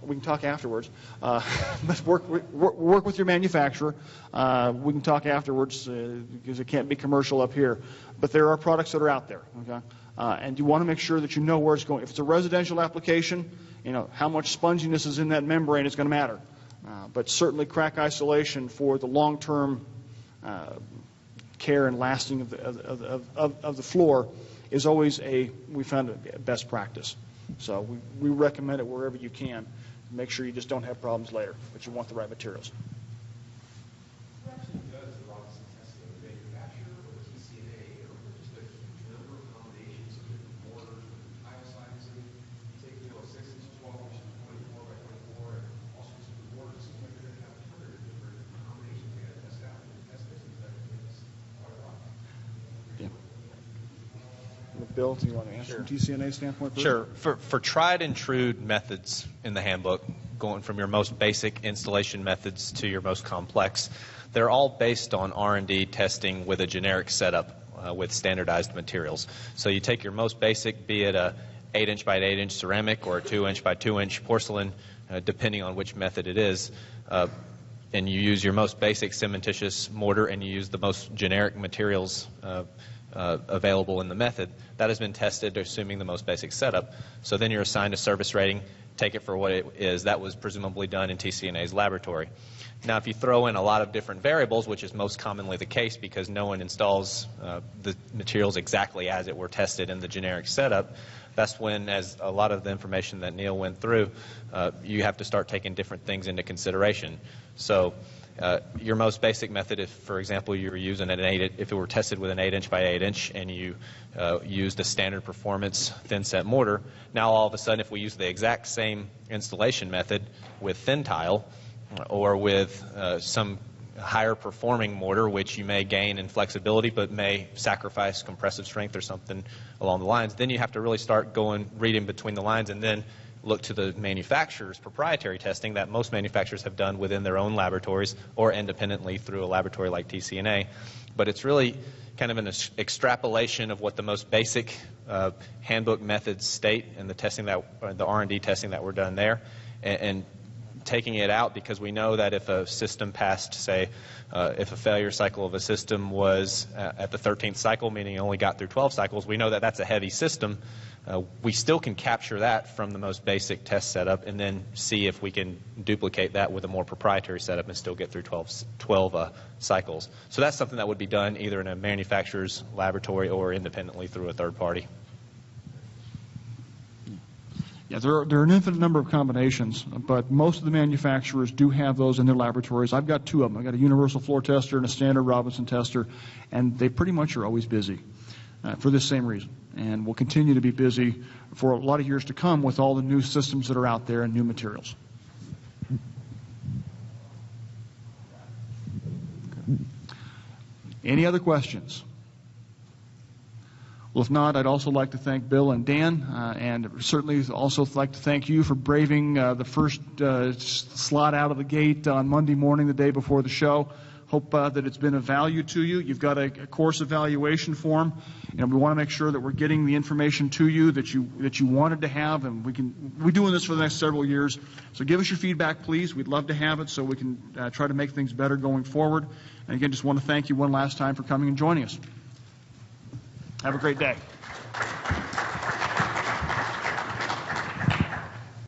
We can talk afterwards. But work with your manufacturer. We can talk afterwards because it can't be commercial up here. But there are products that are out there, okay? And you want to make sure that you know where it's going. If it's a residential application, how much sponginess is in that membrane is going to matter. But certainly crack isolation for the long-term care and lasting of the floor is always we found a best practice. So we recommend it wherever you can. Make sure you just don't have problems later, but you want the right materials. Who actually does the Robinson testing? The manufacturer or the TCNA, or just a number of combinations of different mortars, different tile sizes? You take, a 6-inch, 12-inch, 24 by 24, and all sorts of mortars. It seems like they're going to have 100 different combinations they got to test out. And test this, that takes quite a lot. Yeah. Bill, do you want to answer from TCNA standpoint first? Sure. For tried and true methods in the handbook, going from your most basic installation methods to your most complex, they're all based on R&D testing with a generic setup with standardized materials. So you take your most basic, be it a 8-inch by 8-inch ceramic or a 2-inch by 2-inch porcelain, depending on which method it is, and you use your most basic cementitious mortar and you use the most generic materials available in the method. That has been tested assuming the most basic setup. So then you're assigned a service rating, take it for what it is. That was presumably done in TCNA's laboratory. Now, if you throw in a lot of different variables, which is most commonly the case because no one installs the materials exactly as it were tested in the generic setup, that's when, as a lot of the information that Neil went through, you have to start taking different things into consideration. So your most basic method, if, for example, you were using if it were tested with an 8-inch by 8-inch and you used a standard performance thin set mortar, now all of a sudden if we use the exact same installation method with thin tile or with some higher performing mortar, which you may gain in flexibility but may sacrifice compressive strength or something along the lines, then you have to really start reading between the lines and then look to the manufacturer's proprietary testing that most manufacturers have done within their own laboratories or independently through a laboratory like TCNA. But it's really kind of an extrapolation of what the most basic handbook methods state and the testing the R&D testing that were done there, and taking it out because we know that if a system passed, say, if a failure cycle of a system was at the 13th cycle, meaning it only got through 12 cycles, we know that that's a heavy system. We still can capture that from the most basic test setup and then see if we can duplicate that with a more proprietary setup and still get through 12 cycles. So that's something that would be done either in a manufacturer's laboratory or independently through a third party. Yeah, there are an infinite number of combinations, but most of the manufacturers do have those in their laboratories. I've got two of them. I've got a universal floor tester and a standard Robinson tester, and they pretty much are always busy for this same reason. And will continue to be busy for a lot of years to come with all the new systems that are out there and new materials. Okay. Any other questions? Well, if not, I'd also like to thank Bill and Dan, and certainly also like to thank you for braving the first slot out of the gate on Monday morning, the day before the show. Hope that it's been of value to you. You've got a course evaluation form, and we want to make sure that we're getting the information to you that you wanted to have, and we're doing this for the next several years. So give us your feedback, please. We'd love to have it so we can try to make things better going forward. And again, just want to thank you one last time for coming and joining us. Have a great day.